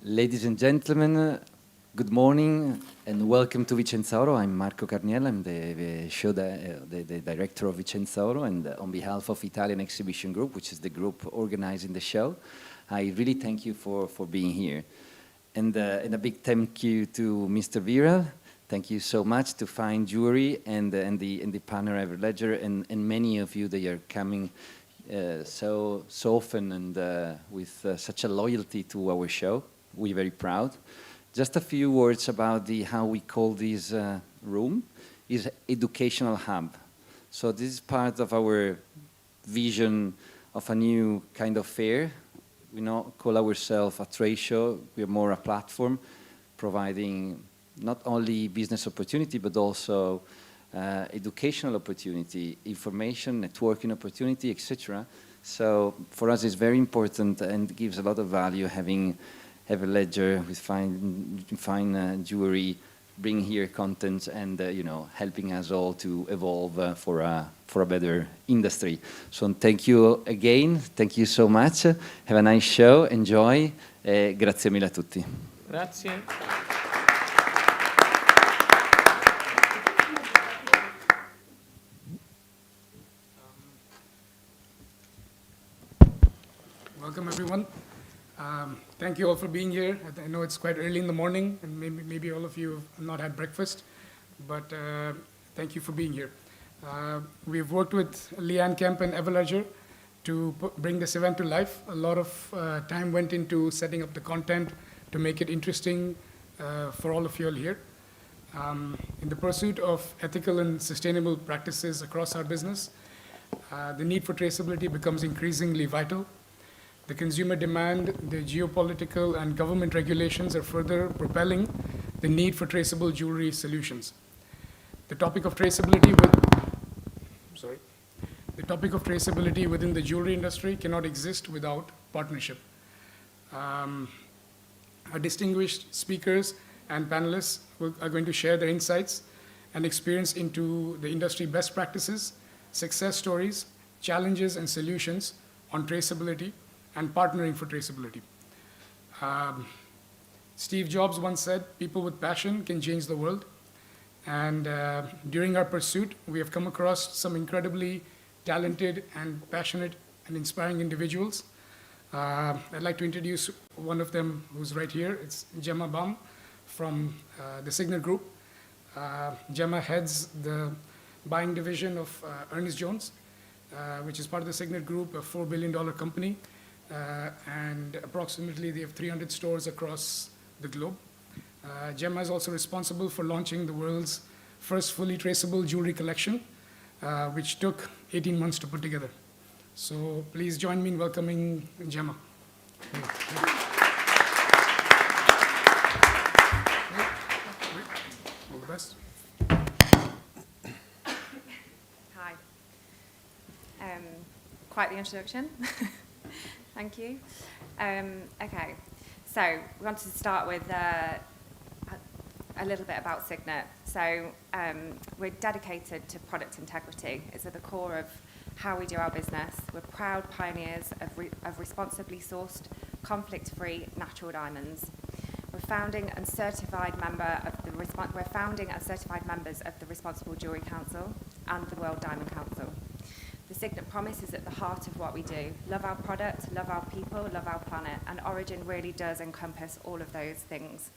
Ladies and gentlemen, good morning and welcome to Vicenzauro. I'm Marco Carniello, I'm the director of Vicenzauro, and on behalf of Italian Exhibition Group, which is the group organizing the show, I really thank you for being here. And a big thank you to Mr. Viral. Thank you so much to Fine Jewelry and the partner Everledger and many of you that are coming so often and with such a loyalty to our show. We're very proud. Just a few words about how we call this room is educational hub. So this is part of our vision of a new kind of fair. We not call ourselves a trade show. We're more a platform providing not only business opportunity but also educational opportunity, information, networking opportunity, etc. So for us it's very important and gives a lot of value having Everledger with fine jewelry, bring here content and helping us all to evolve for a better industry. So thank you again, thank you so much. Have a nice show, enjoy. Grazie mille a tutti. Grazie. Welcome everyone. Thank you all for being here. I know it's quite early in the morning and maybe all of you have not had breakfast, but thank you for being here. We've worked with Leanne, Kemp and Everledger to bring this event to life. A lot of time went into setting up the content to make it interesting for all of you all here. In the pursuit of ethical and sustainable practices across our business, the need for traceability becomes increasingly vital. The consumer demand, the geopolitical and government regulations are further propelling the need for traceable jewelry solutions. The topic of traceability within the jewelry industry cannot exist without partnership. Our distinguished speakers and panelists are going to share their insights and experience into the industry best practices, success stories, challenges and solutions on traceability and partnering for traceability. Steve Jobs once said, "People with passion can change the world." And during our pursuit, we have come across some incredibly talented and passionate and inspiring individuals. I'd like to introduce one of them who's right here. It's Gemma Balm from the Signet Group. Gemma heads the buying division of Ernest Jones, which is part of the Signet Group, a $4 billion company. And approximately they have 300 stores across the globe. Gemma is also responsible for launching the world's first fully traceable jewelry collection, which took 18 months to put together. So please join me in welcoming Gemma. All the best. Hi. Quite the introduction. Thank you. Okay, so we wanted to start with a little bit about Signet. So we're dedicated to product integrity. It's at the core of how we do our business. We're proud pioneers of responsibly sourced, conflict-free natural diamonds. We're founding and certified members of the Responsible Jewelry Council and the World Diamond Council. The Signet promise is at the heart of what we do. Love our product, love our people, love our planet, and Origin really does encompass all of those things.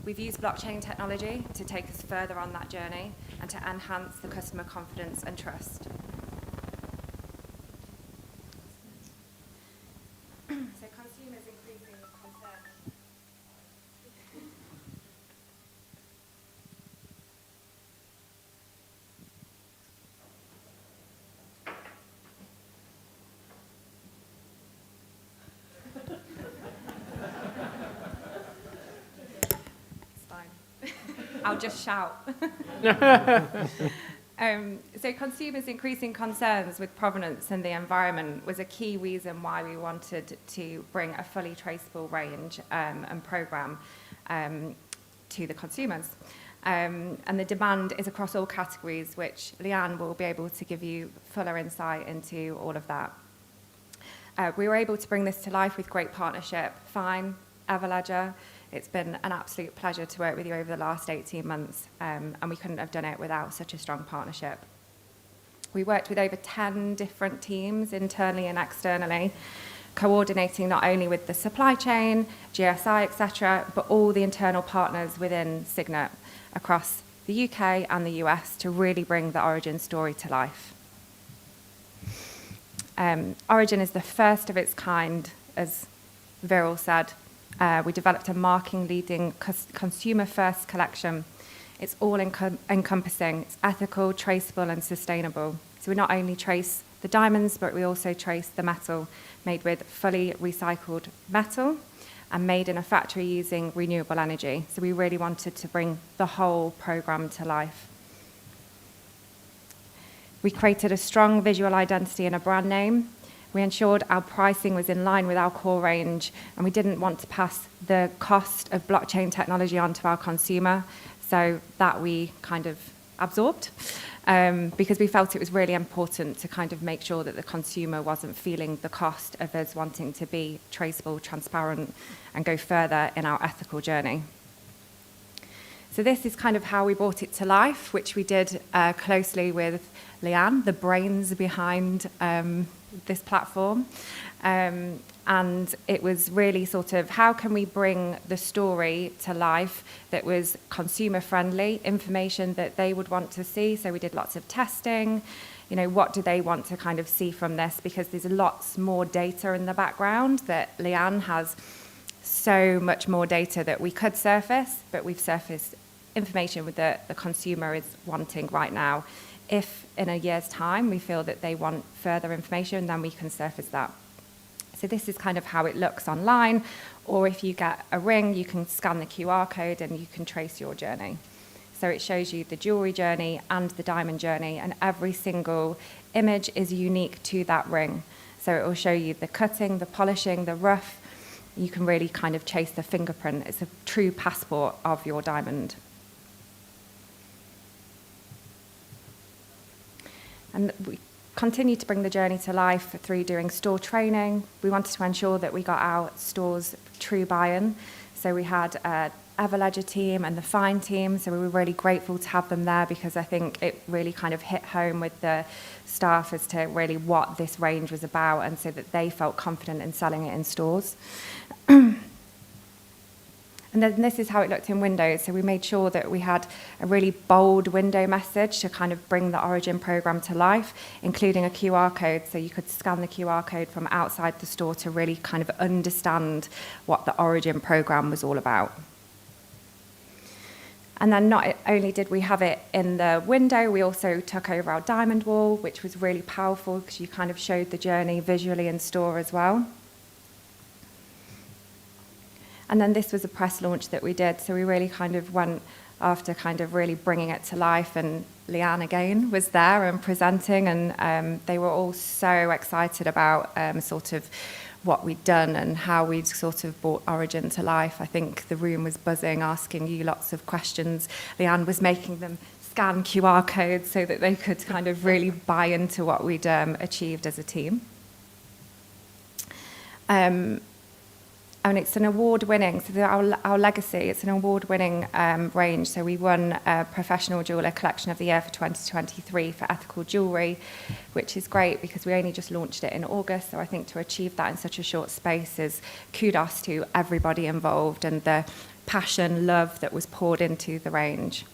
We've used blockchain technology to take us further on that journey and to enhance the customer confidence and trust. So consumers increasing concern. I'll just shout. So consumers' increasing concerns with provenance and the environment was a key reason why we wanted to bring a fully traceable range and programme to the consumers. And the demand is across all categories, which Leanne will be able to give you fuller insight into all of that. We were able to bring this to life with great partnership. Fine, Everledger. It's been an absolute pleasure to work with you over the last 18 months, and we couldn't have done it without such a strong partnership. We worked with over 10 different teams, internally and externally, coordinating not only with the supply chain, GSI, etc., but all the internal partners within Signet across the UK and the US to really bring the Origin story to life. Origin is the first of its kind, as Viral said. We developed a market-leading consumer-first collection. It's all encompassing. It's ethical, traceable, and sustainable. So we not only trace the diamonds, but we also trace the metal, made with fully recycled metal and made in a factory using renewable energy. So we really wanted to bring the whole program to life. We created a strong visual identity and a brand name. We ensured our pricing was in line with our core range, and we didn't want to pass the cost of blockchain technology onto our consumer, so that we kind of absorbed, because we felt it was really important to kind of make sure that the consumer wasn't feeling the cost of us wanting to be traceable, transparent, and go further in our ethical journey. So this is kind of how we brought it to life, which we did closely with Leanne, the brains behind this platform. And it was really sort of, how can we bring the story to life that was consumer-friendly, information that they would want to see? So we did lots of testing. You know, what do they want to kind of see from this? Because there's lots more data in the background that Leanne has so much more data that we could surface, but we've surfaced information that the consumer is wanting right now. If in a year's time we feel that they want further information, then we can surface that. So this is kind of how it looks online, or if you get a ring, you can scan the QR code and you can trace your journey. So it shows you the jewelry journey and the diamond journey, and every single image is unique to that ring. So it will show you the cutting, the polishing, the rough. You can really kind of chase the fingerprint. It's a true passport of your diamond. And we continued to bring the journey to life through doing store training. We wanted to ensure that we got our stores true buy-in. So we had an Everledger team and the Fine team. So we were really grateful to have them there, because I think it really kind of hit home with the staff as to really what this range was about, and so that they felt confident in selling it in stores. And then this is how it looked in windows. So we made sure that we had a really bold window message to kind of bring the Origin program to life, including a QR code. So you could scan the QR code from outside the store to really kind of understand what the Origin program was all about. And then not only did we have it in the window, we also took over our diamond wall, which was really powerful because you kind of showed the journey visually in store as well. And then this was a press launch that we did. So we really kind of went after kind of really bringing it to life. And Leanne, again, was there and presenting. And they were all so excited about sort of what we'd done and how we'd sort of brought Origin to life. I think the room was buzzing, asking you lots of questions. Leanne was making them scan QR codes so that they could kind of really buy into what we'd achieved as a team. And it's an award-winning, so our legacy, it's an award-winning range. So we won a Professional Jeweller Collection of the Year for 2023 for ethical jewellery, which is great because we only just launched it in August. So I think to achieve that in such a short space is kudos to everybody involved and the passion, love that was poured into the range.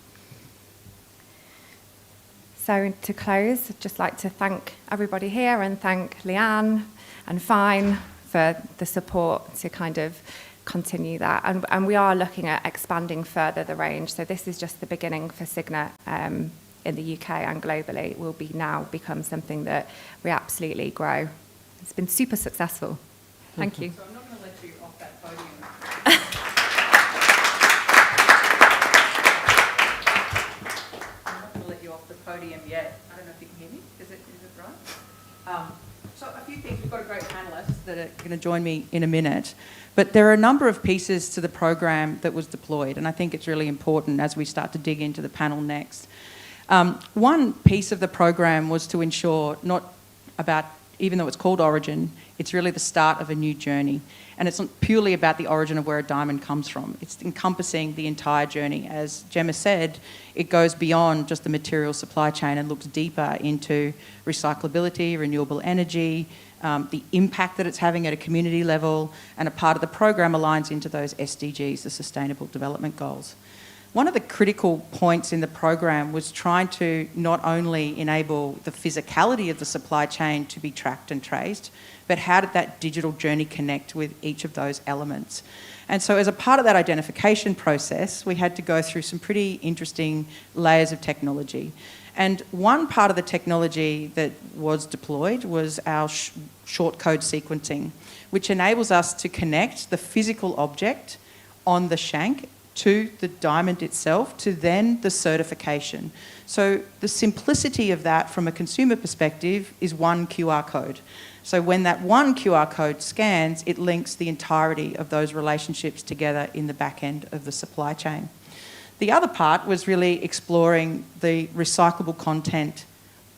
So to close, I'd just like to thank everybody here and thank Leanne and Fine for the support to kind of continue that. And we are looking at expanding further the range. So this is just the beginning for Signet in the UK and globally. It will be now become something that we absolutely grow. It's been super successful. Thank you. So I'm not going to let you off that podium. I'm not going to let you off the podium yet. I don't know if you can hear me. Is it right? So a few things. We've got a great panellists that are going to join me in a minute. But there are a number of pieces to the program that was deployed, and I think it's really important as we start to dig into the panel next. One piece of the program was to ensure not about, even though it's called Origin, It's really the start of a new journey. And it's not purely about the origin of where a diamond comes from. It's encompassing the entire journey. As Gemma said, it goes beyond just the material supply chain and looks deeper into recyclability, renewable energy, the impact that it's having at a community level, and a part of the program aligns into those SDGs, the Sustainable Development Goals. One of the critical points in the program was trying to not only enable the physicality of the supply chain to be tracked and traced, but how did that digital journey connect with each of those elements? And so as a part of that identification process, we had to go through some pretty interesting layers of technology. And one part of the technology that was deployed was our short code sequencing, which enables us to connect the physical object on the shank to the diamond itself, to then the certification. So the simplicity of that from a consumer perspective is one QR code. So when that one QR code scans, it links the entirety of those relationships together in the back end of the supply chain. The other part was really exploring the recyclable content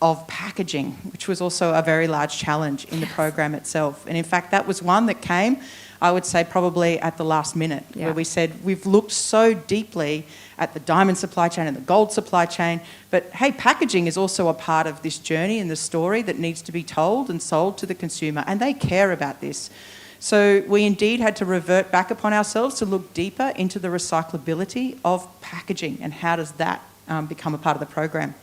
of packaging, which was also a very large challenge in the program itself. And in fact, that was one that came, I would say, probably at the last minute, where we said, we've looked so deeply at the diamond supply chain and the gold supply chain, but hey, packaging is also a part of this journey and the story that needs to be told and sold to the consumer, and they care about this. So we indeed had to revert back upon ourselves to look deeper into the recyclability of packaging and how does that become a part of the program.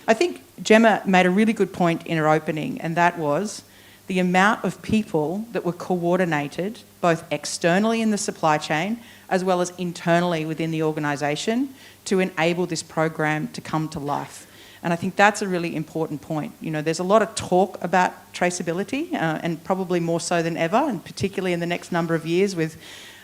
I think Gemma made a really good point in her opening, and that was the amount of people that were coordinated both externally in the supply chain as well as internally within the organisation to enable this program to come to life. And I think that's a really important point. You know, there's a lot of talk about traceability, and probably more so than ever, and particularly in the next number of years with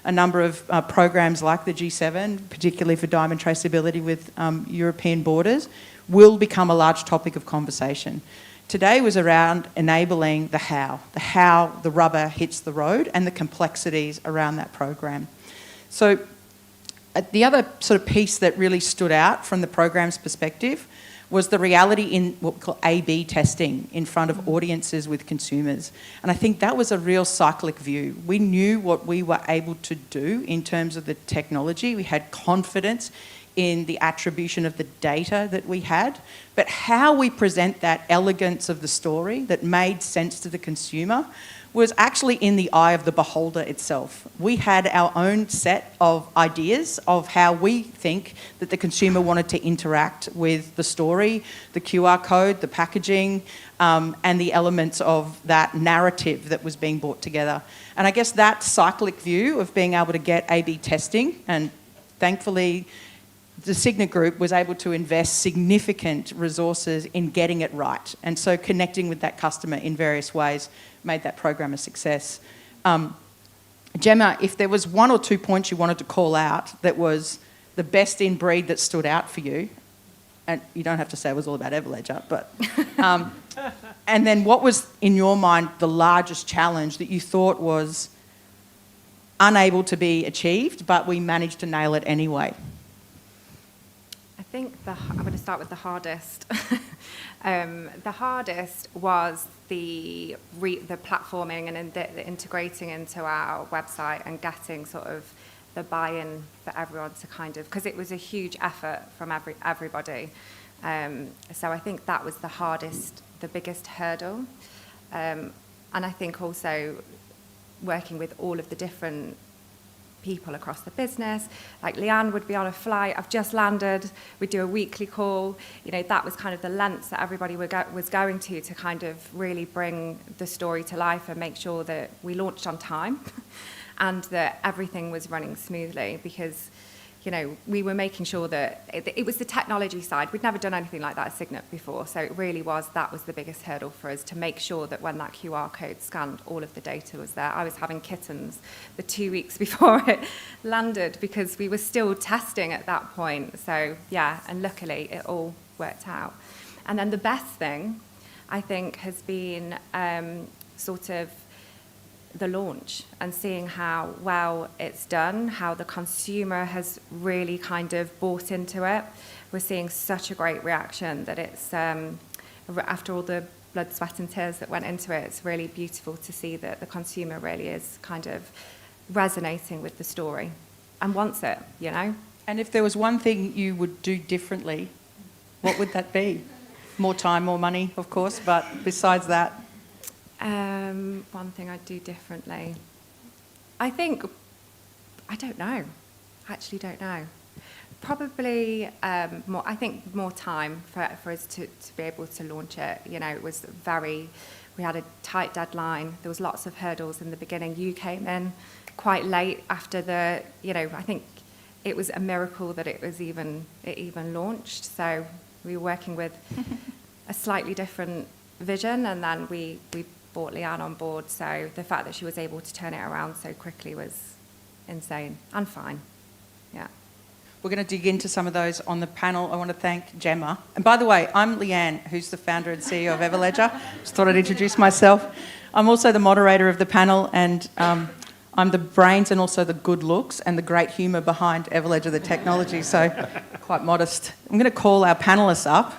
a number of programs like the G7, particularly for diamond traceability with European borders, will become a large topic of conversation. Today was around enabling the how the rubber hits the road and the complexities around that program. So the other sort of piece that really stood out from the program's perspective was the reality in what we call A/B testing in front of audiences with consumers. And I think that was a real cyclic view. We knew what we were able to do in terms of the technology. We had confidence in the attribution of the data that we had, but how we present that elegance of the story that made sense to the consumer was actually in the eye of the beholder itself. We had our own set of ideas of how we think that the consumer wanted to interact with the story, the QR code, the packaging, and the elements of that narrative that was being brought together. And I guess that cyclic view of being able to get A/B testing, and thankfully the Signet group was able to invest significant resources in getting it right. And so connecting with that customer in various ways made that program a success. Gemma, if there was one or two points you wanted to call out that was the best in breed that stood out for you, and you don't have to say it was all about Everledger, but and then what was in your mind the largest challenge that you thought was unable to be achieved, but we managed to nail it anyway? I think I'm going to start with the hardest. The hardest was the platforming and the integrating into our website and getting sort of the buy-in for everyone to kind of, because it was a huge effort from everybody. So I think that was the hardest, the biggest hurdle. And I think also working with all of the different people across the business, like Leanne would be on a flight, I've just landed, we'd do a weekly call, you know, that was kind of the lengths that everybody was going to kind of really bring the story to life and make sure that we launched on time and that everything was running smoothly, because, you know, we were making sure that it was the technology side. We'd never done anything like that at Signet before, so it really was, that was the biggest hurdle for us, to make sure that when that QR code scanned, all of the data was there. I was having kittens the 2 weeks before it landed because we were still testing at that point. So yeah, and luckily it all worked out. And then the best thing, I think, has been sort of the launch and seeing how well it's done, how the consumer has really kind of bought into it. We're seeing such a great reaction that it's, after all the blood, sweat and tears that went into it. It's really beautiful to see that the consumer really is kind of resonating with the story and wants it, you know? And if there was one thing you would do differently, what would that be? More time, more money, of course, but besides that? One thing I'd do differently. I don't know. I actually don't know. Probably more time for us to be able to launch it. You know, we had a tight deadline. There was lots of hurdles in the beginning. You came in quite late after I think it was a miracle that it even launched. So we were working with a slightly different vision, and then we brought Leanne on board. So the fact that she was able to turn it around so quickly was insane and fine. Yeah. We're going to dig into some of those on the panel. I want to thank Gemma. And by the way, I'm Leanne, who's the founder and CEO of Everledger. Just thought I'd introduce myself. I'm also the moderator of the panel, and I'm the brains and also the good looks and the great humour behind Everledger, the technology, so quite modest. I'm going to call our panellists up.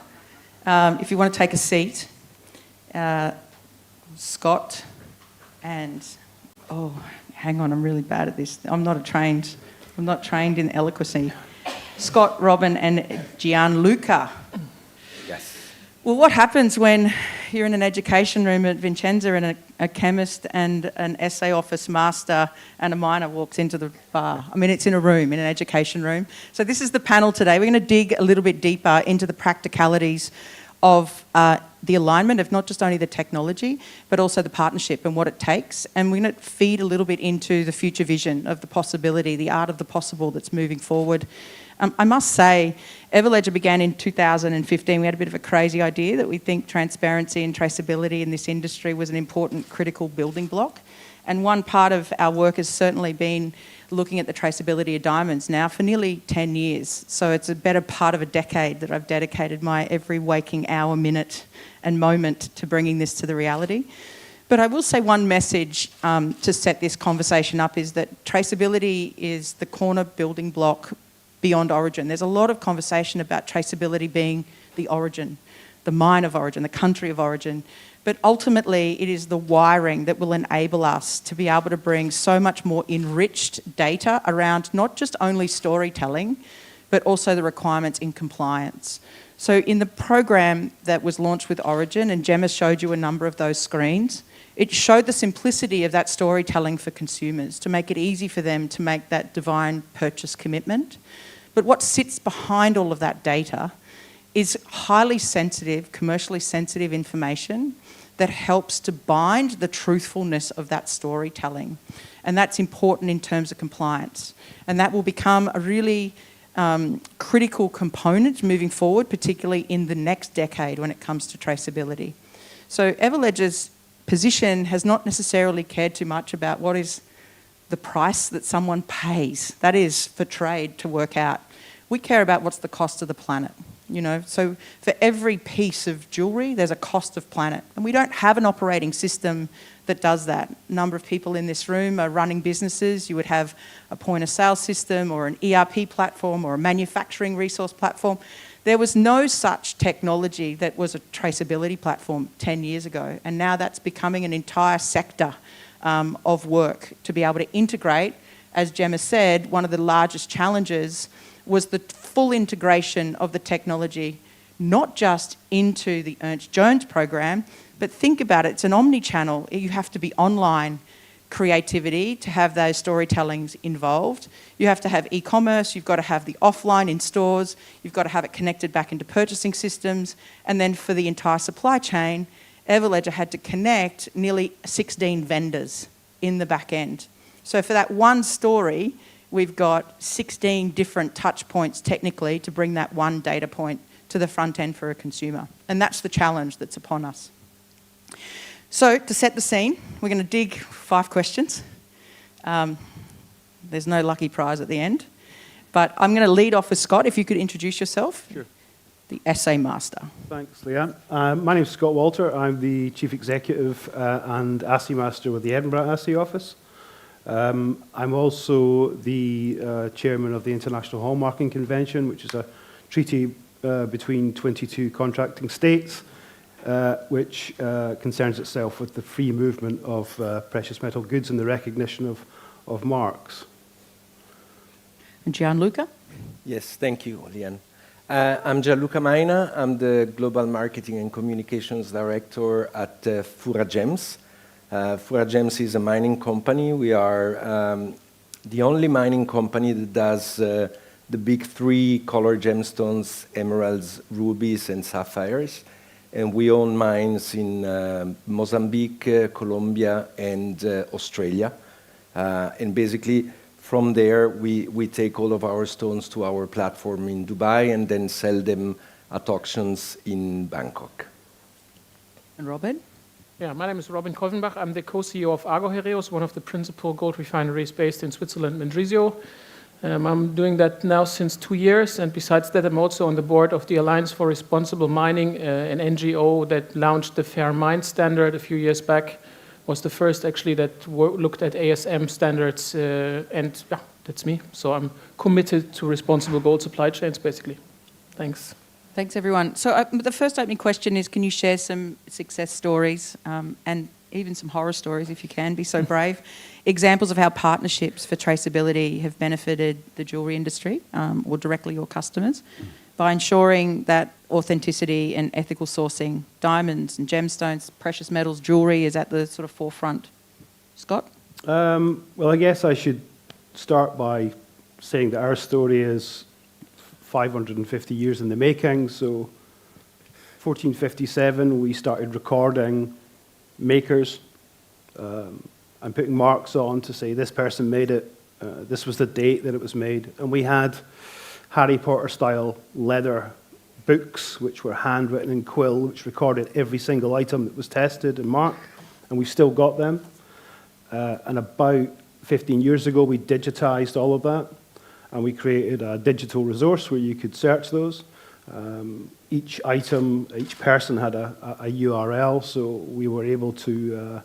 If you want to take a seat. Scott and... Oh, hang on, I'm really bad at this. I'm not trained in eloquency. Scott, Robin and Gianluca. Yes. Well, what happens when you're in an education room at Vincenza and a chemist and an Assay office master and a Maina walks into the bar? I mean, it's in a room, in an education room. So this is the panel today. We're going to dig a little bit deeper into the practicalities of the alignment of not just only the technology, but also the partnership and what it takes. And we're going to feed a little bit into the future vision of the possibility, the art of the possible that's moving forward. I must say, Everledger began in 2015. We had a bit of a crazy idea that we think transparency and traceability in this industry was an important critical building block. And one part of our work has certainly been looking at the traceability of diamonds now for nearly 10 years. So it's a better part of a decade that I've dedicated my every waking hour, minute and moment to bringing this to the reality. But I will say one message to set this conversation up is that traceability is the corner building block beyond origin. There's a lot of conversation about traceability being the origin, the mine of origin, the country of origin. But ultimately, it is the wiring that will enable us to be able to bring so much more enriched data around not just only storytelling, but also the requirements in compliance. So in the program that was launched with Origin, and Gemma showed you a number of those screens, it showed the simplicity of that storytelling for consumers to make it easy for them to make that divine purchase commitment. But what sits behind all of that data is highly sensitive, commercially sensitive information that helps to bind the truthfulness of that storytelling. And that's important in terms of compliance. And that will become a really critical component moving forward, particularly in the next decade when it comes to traceability. So Everledger's position has not necessarily cared too much about what is the price that someone pays. That is for trade to work out. We care about what's the cost of the planet. You know, so for every piece of jewellery, there's a cost of planet. And we don't have an operating system that does that. A number of people in this room are running businesses. You would have a point of sale system or an ERP platform or a manufacturing resource platform. There was no such technology that was a traceability platform 10 years ago. And now that's becoming an entire sector of work to be able to integrate. As Gemma said, one of the largest challenges was the full integration of the technology, not just into the Ernst Jones program, but think about it, it's an omni-channel. You have to be online creativity to have those storytellings involved. You have to have e-commerce, you've got to have the offline in stores, you've got to have it connected back into purchasing systems, and then for the entire supply chain, Everledger had to connect nearly 16 vendors in the back end. So for that one story, we've got 16 different touch points technically to bring that one data point to the front end for a consumer. And that's the challenge that's upon us. So to set the scene, we're going to dig 5 questions. There's no lucky prize at the end. But I'm going to lead off with Scott. If you could introduce yourself. Sure. The Assay Master. Thanks, Leanne. My name's Scott Walter. I'm the Chief Executive and Assay Master with the Edinburgh Assay Office. I'm also the Chairman of the International Hallmarking Convention, which is a treaty between 22 contracting states which concerns itself with the free movement of precious metal goods and the recognition of marks. And Gianluca? Yes, thank you, Leanne. I'm Gianluca Maina. I'm the Global Marketing and Communications Director at Fura Gems. Fura Gems is a mining company. We are the only mining company that does the big three color gemstones, emeralds, rubies, and sapphires. And we own mines in Mozambique, Colombia, and Australia. And basically, from there, we take all of our stones to our platform in Dubai and then sell them at auctions in Bangkok. And Robin? Yeah, my name is Robin Kolvenbach. I'm the co-CEO of Argor Heraeus, one of the principal gold refineries based in Switzerland, Mendrisio. I'm doing that now since 2 years, and besides that, I'm also on the board of the Alliance for Responsible Mining, an NGO that launched the Fair Mine Standard a few years back. Was the first actually that looked at ASM standards, and yeah, that's me. So I'm committed to responsible gold supply chains, basically. Thanks. Thanks, everyone. So the first opening question is, can you share some success stories and even some horror stories, if you can, be so brave, examples of how partnerships for traceability have benefited the jewellery industry or directly your customers by ensuring that authenticity and ethical sourcing, diamonds and gemstones, precious metals, jewellery is at the sort of forefront? Scott? Well, I guess I should start by saying that our story is 550 years in the making. So 1457, we started recording makers and putting marks on to say this person made it, this was the date that it was made. And we had Harry Potter style leather books which were handwritten in quill, which recorded every single item that was tested and marked, and we've still got them. And about 15 years ago we digitized all of that, and we created a digital resource where you could search those. Each item, each person had a URL, so we were able to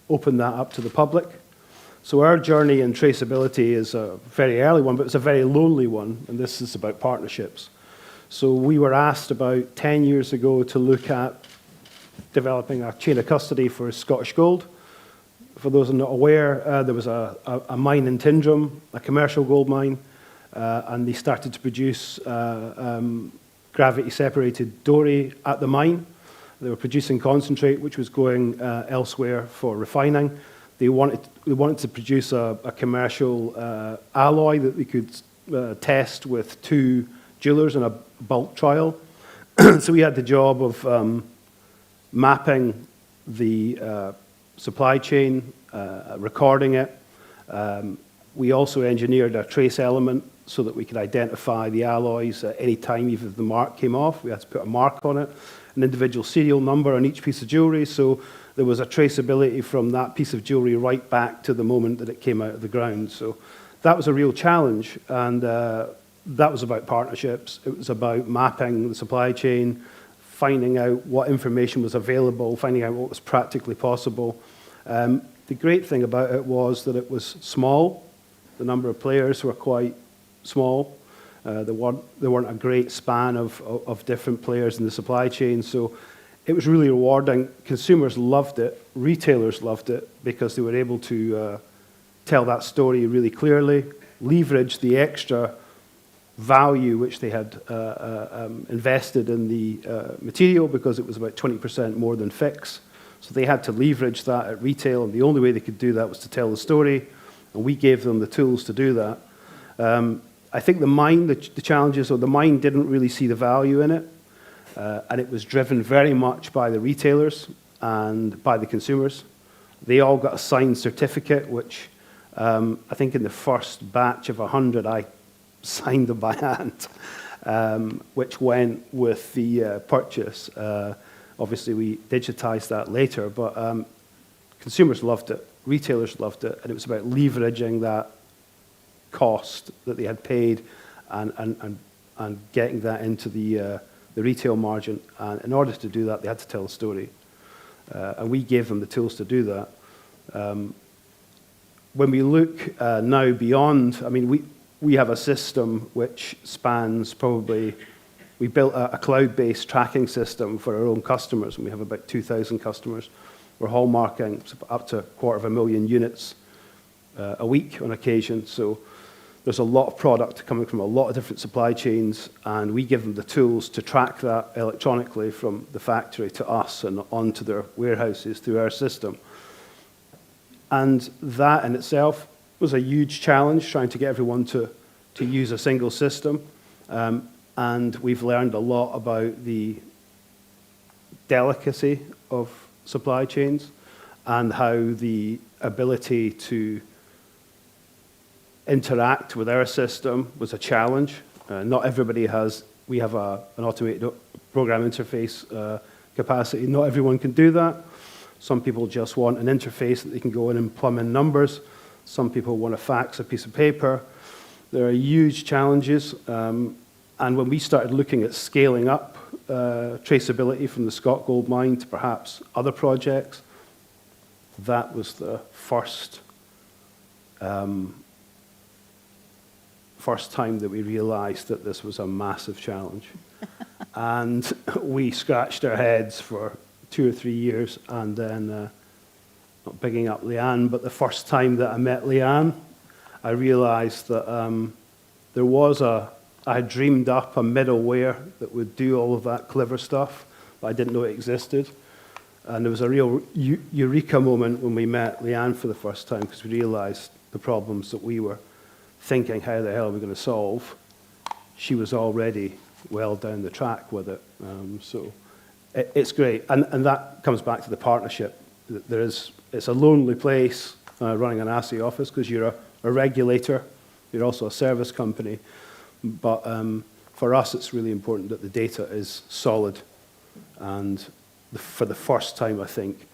open that up to the public. So our journey in traceability is a very early one, but it's a very lonely one, and this is about partnerships. So we were asked about 10 years ago to look at developing a chain of custody for Scottish Gold. For those who are not aware, there was a mine in Tyndrum, a commercial gold mine, and they started to produce gravity-separated doré at the mine. They were producing concentrate, which was going elsewhere for refining. They wanted to produce a commercial alloy that they could test with 2 jewelers in a bulk trial. So we had the job of mapping the supply chain, recording it. We also engineered a trace element so that we could identify the alloys at any time, even if the mark came off. We had to put a mark on it, an individual serial number on each piece of jewelry, so there was a traceability from that piece of jewelry right back to the moment that it came out of the ground. So that was a real challenge, and that was about partnerships. It was about mapping the supply chain, finding out what information was available, finding out what was practically possible. The great thing about it was that it was small. The number of players were quite small. There weren't a great span of different players in the supply chain, so it was really rewarding. Consumers loved it. Retailers loved it because they were able to tell that story really clearly, leverage the extra value which they had invested in the material, because it was about 20% more than fix. So they had to leverage that at retail, and the only way they could do that was to tell the story, and we gave them the tools to do that. I think the mine, the challenges, or the mine didn't really see the value in it, and it was driven very much by the retailers and by the consumers. They all got a signed certificate, which I think in the first batch of 100, I signed them by hand, which went with the purchase. Obviously, we digitized that later, but consumers loved it, retailers loved it, and it was about leveraging that cost that they had paid and getting that into the retail margin. And in order to do that, they had to tell a story. And we gave them the tools to do that. When we look now beyond, I mean, we have a system which spans probably we built a cloud-based tracking system for our own customers, and we have about 2,000 customers. We're hallmarking up to 250,000 units a week on occasion. So there's a lot of product coming from a lot of different supply chains, and we give them the tools to track that electronically from the factory to us and onto their warehouses through our system. And that in itself was a huge challenge, trying to get everyone to use a single system. And we've learned a lot about the delicacy of supply chains and how the ability to interact with our system was a challenge. Not everybody has, we have an automated program interface capacity. Not everyone can do that. Some people just want an interface that they can go in and plumb in numbers. Some people want to fax a piece of paper. There are huge challenges. And when we started looking at scaling up traceability from the Scott Gold Mine to perhaps other projects, that was the first time that we realized that this was a massive challenge. And we scratched our heads for 2 or 3 years, and then, not bigging up Leanne, but the first time that I met Leanne, I realized that I had dreamed up a middleware that would do all of that clever stuff, but I didn't know it existed. And there was a real eureka moment when we met Leanne for the first time, because we realized the problems that we were thinking, how the hell are we going to solve? She was already well down the track with it. So it's great. And that comes back to the partnership. It's a lonely place running an Assay office, because you're a regulator. You're also a service company. But for us, it's really important that the data is solid. And for the first time, I think,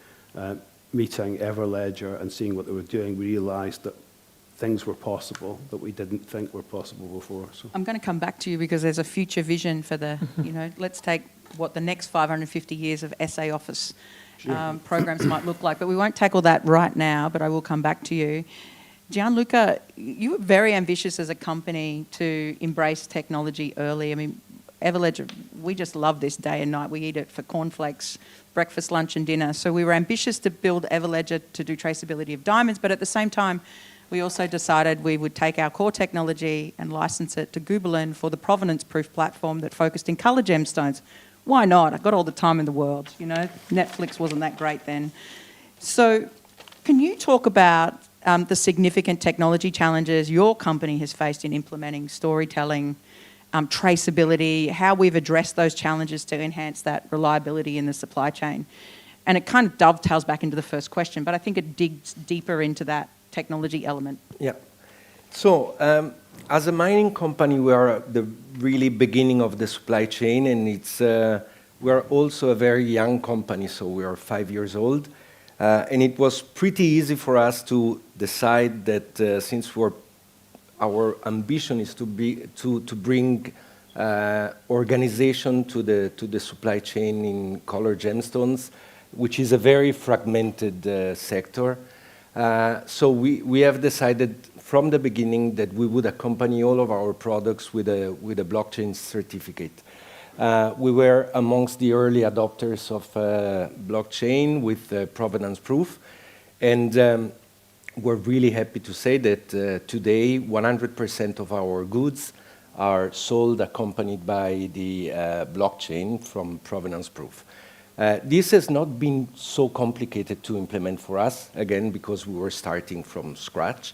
meeting Everledger and seeing what they were doing, we realized that things were possible that we didn't think were possible before. So I'm going to come back to you, because there's a future vision for the, let's take what the next 550 years of Assay office programs might look like. But we won't tackle that right now, but I will come back to you. Gianluca, you were very ambitious as a company to embrace technology early. I mean, Everledger, we just love this day and night. We eat it for cornflakes, breakfast, lunch and dinner. So we were ambitious to build Everledger to do traceability of diamonds, but at the same time, we also decided we would take our core technology and license it to Gubelin for the provenance proof platform that focused in colour gemstones. Why not? I've got all the time in the world, Netflix wasn't that great then. So can you talk about the significant technology challenges your company has faced in implementing storytelling, traceability, how we've addressed those challenges to enhance that reliability in the supply chain? And it kind of dovetails back into the first question, but I think it digs deeper into that technology element. Yeah. So as a mining company, we are at the really beginning of the supply chain, and we are also a very young company, so we are 5 years old. And it was pretty easy for us to decide that since our ambition is to bring organization to the supply chain in color gemstones, which is a very fragmented sector. So we have decided from the beginning that we would accompany all of our products with a blockchain certificate. We were amongst the early adopters of blockchain with provenance proof, and we're really happy to say that today 100% of our goods are sold accompanied by the blockchain from provenance proof. This has not been so complicated to implement for us, again, because we were starting from scratch.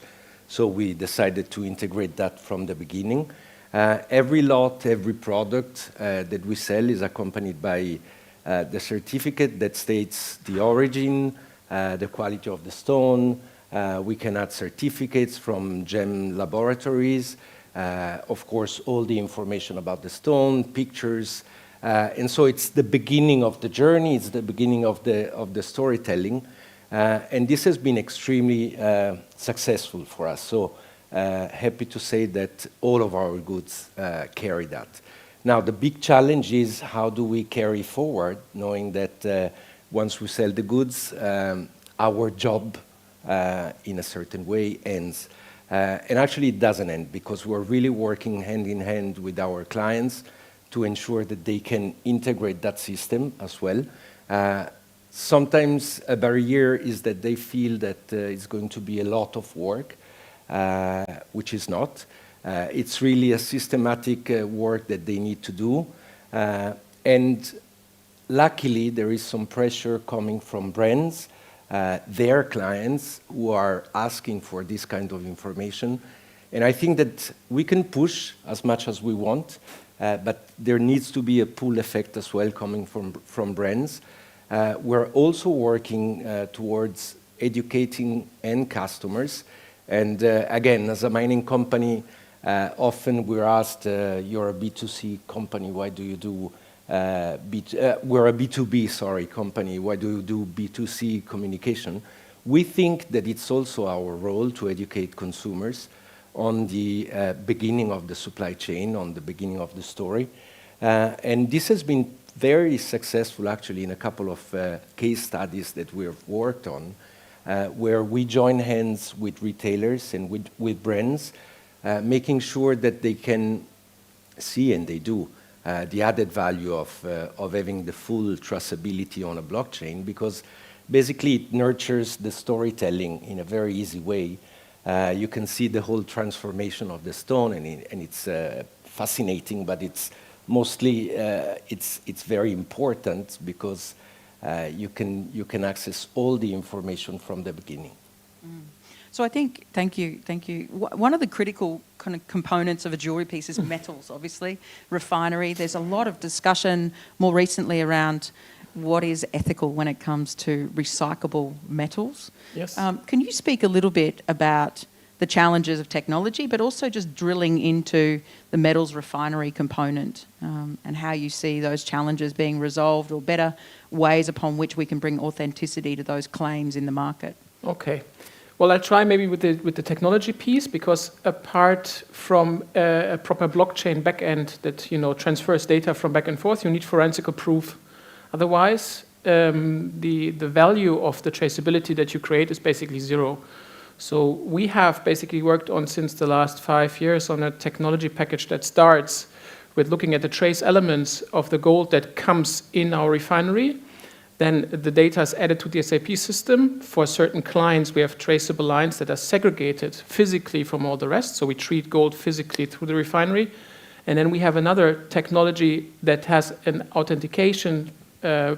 So we decided to integrate that from the beginning. Every lot, every product that we sell is accompanied by the certificate that states the origin, the quality of the stone. We can add certificates from gem laboratories. Of course, all the information about the stone, pictures. And so it's the beginning of the journey, it's the beginning of the storytelling. And this has been extremely successful for us. So happy to say that all of our goods carry that. Now, the big challenge is how do we carry forward, knowing that once we sell the goods, our job in a certain way ends. And actually it doesn't end, because we're really working hand in hand with our clients to ensure that they can integrate that system as well. Sometimes a barrier is that they feel that it's going to be a lot of work, which is not. It's really a systematic work that they need to do. And luckily, there is some pressure coming from brands, their clients, who are asking for this kind of information. And I think that we can push as much as we want, but there needs to be a pull effect as well coming from brands. We're also working towards educating end customers. And again, as a mining company, often we're asked, you're a B2C company, why do you do we're a B2B, company, why do you do B2C communication? We think that it's also our role to educate consumers on the beginning of the supply chain, on the beginning of the story. And this has been very successful, actually, in a couple of case studies that we have worked on, where we join hands with retailers and with brands, making sure that they can see, and they do, the added value of having the full traceability on a blockchain, because basically it nurtures the storytelling in a very easy way. You can see the whole transformation of the stone, and it's fascinating, but it's mostly it's very important because you can access all the information from the beginning. So I think, thank you. One of the critical kind of components of a jewellery piece is metals, obviously, refinery. There's a lot of discussion more recently around what is ethical when it comes to recyclable metals. Yes. Can you speak a little bit about the challenges of technology, but also just drilling into the metals refinery component and how you see those challenges being resolved, or better ways upon which we can bring authenticity to those claims in the market? Okay. Well, I'll try maybe with the technology piece, because apart from a proper blockchain backend that transfers data from back and forth, you need forensic proof. Otherwise, the value of the traceability that you create is basically zero. So we have basically worked on, since the last 5 years, on a technology package that starts with looking at the trace elements of the gold that comes in our refinery. Then the data is added to the SAP system. For certain clients, we have traceable lines that are segregated physically from all the rest. So we treat gold physically through the refinery. And then we have another technology that has an authentication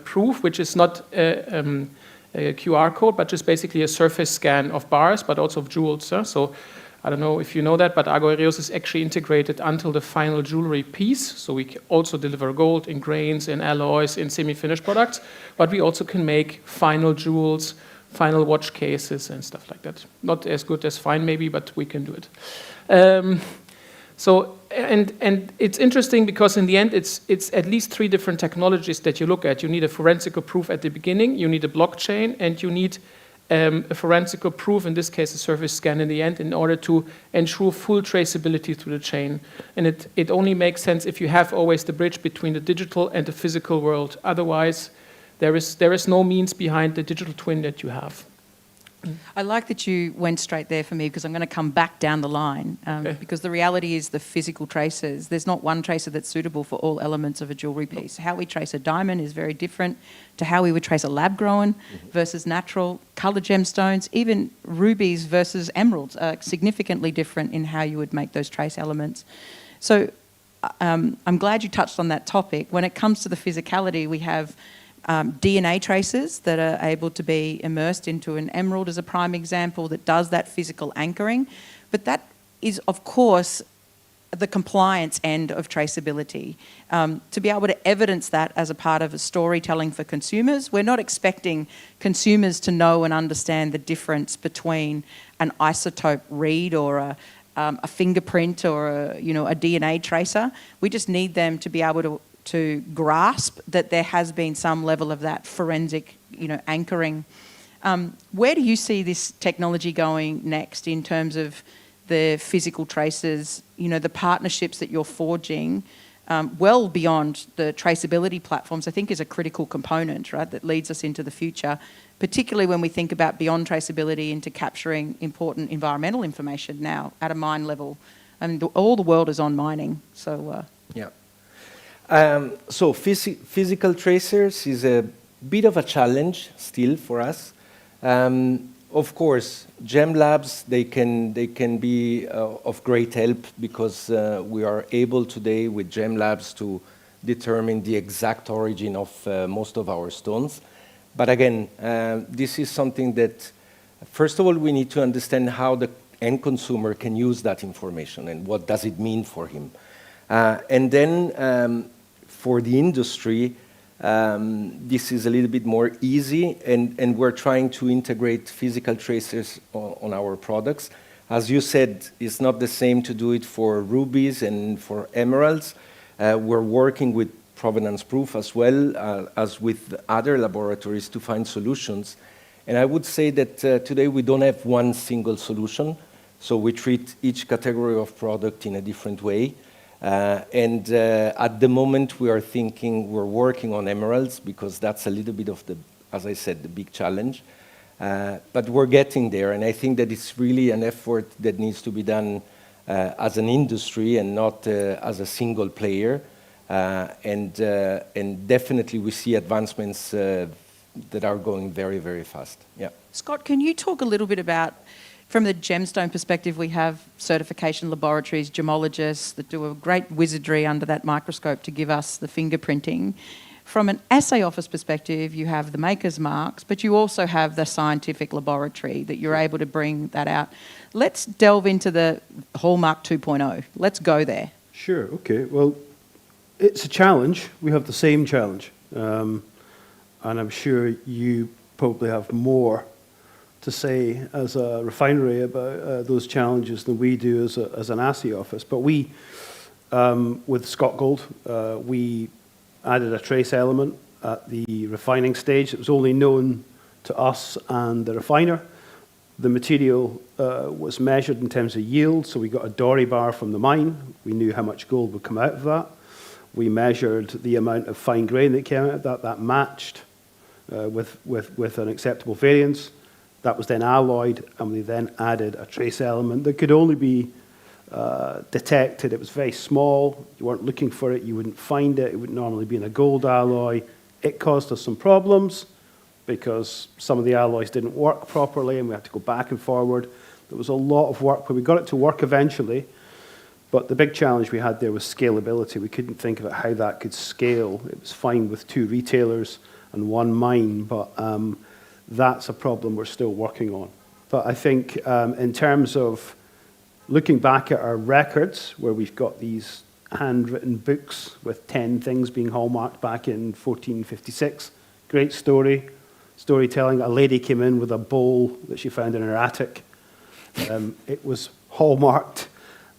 proof, which is not a QR code, but just basically a surface scan of bars, but also of jewels. So I don't know if you know that, but Argor Heraeus is actually integrated until the final jewelry piece. So we can also deliver gold in grains, in alloys, in semi-finished products, but we also can make final jewels, final watch cases and stuff like that. Not as good as fine maybe, but we can do it. So it's interesting because in the end it's at least 3 different technologies that you look at. You need a forensic proof at the beginning, you need a blockchain, and you need a forensic proof, in this case a surface scan in the end, in order to ensure full traceability through the chain. And it only makes sense if you have always the bridge between the digital and the physical world. Otherwise, there is no means behind the digital twin that you have. I like that you went straight there for me, because I'm going to come back down the line, because the reality is the physical traces. There's not one tracer that's suitable for all elements of a jewellery piece. How we trace a diamond is very different to how we would trace a lab-grown versus natural. Coloured gemstones, even rubies versus emeralds, are significantly different in how you would make those trace elements. So I'm glad you touched on that topic. When it comes to the physicality, we have DNA traces that are able to be immersed into an emerald as a prime example that does that physical anchoring. But that is, of course, the compliance end of traceability. To be able to evidence that as a part of a storytelling for consumers, we're not expecting consumers to know and understand the difference between an isotope read or a fingerprint or a DNA tracer. We just need them to be able to grasp that there has been some level of that forensic, anchoring. Where do you see this technology going next in terms of the physical traces, the partnerships that you're forging, well beyond the traceability platforms, I think is a critical component, right, that leads us into the future, particularly when we think about beyond traceability into capturing important environmental information now at a mine level. I mean, all the world is on mining, so... Yeah. So physical tracers is a bit of a challenge still for us. Of course, gem labs, they can be of great help because we are able today with gem labs to determine the exact origin of most of our stones. But again, this is something that, first of all, we need to understand how the end consumer can use that information and what does it mean for him. And then for the industry, this is a little bit more easy, and we're trying to integrate physical tracers on our products. As you said, it's not the same to do it for rubies and for emeralds. We're working with provenance proof as well as with other laboratories to find solutions. And I would say that today we don't have one single solution, so we treat each category of product in a different way. And at the moment we're working on emeralds because that's a little bit of the, as I said, the big challenge. But we're getting there, and I think that it's really an effort that needs to be done as an industry and not as a single player. And definitely we see advancements that are going very, very fast. Yeah. Scott, can you talk a little bit about, from the gemstone perspective, we have certification laboratories, gemologists that do a great wizardry under that microscope to give us the fingerprinting. From an assay office perspective, you have the maker's marks, but you also have the scientific laboratory that you're able to bring that out. Let's delve into the Hallmark 2.0. Let's go there. Sure, okay. Well, it's a challenge. We have the same challenge. And I'm sure you probably have more to say as a refinery about those challenges than we do as an assay office. But we, with Scott Gold, we added a trace element at the refining stage. It was only known to us and the refiner. The material was measured in terms of yield, so we got a Dory bar from the mine. We knew how much gold would come out of that. We measured the amount of fine grain that came out of that. That matched with an acceptable variance. That was then alloyed, and we then added a trace element that could only be detected. It was very small. You weren't looking for it. You wouldn't find it. It would normally be in a gold alloy. It caused us some problems because some of the alloys didn't work properly, and we had to go back and forward. There was a lot of work, but we got it to work eventually. But the big challenge we had there was scalability. We couldn't think about how that could scale. It was fine with 2 retailers and 1 mine, but that's a problem we're still working on. But I think in terms of looking back at our records, where we've got these handwritten books with 10 things being hallmarked back in 1456, great storytelling. A lady came in with a bowl that she found in her attic. It was hallmarked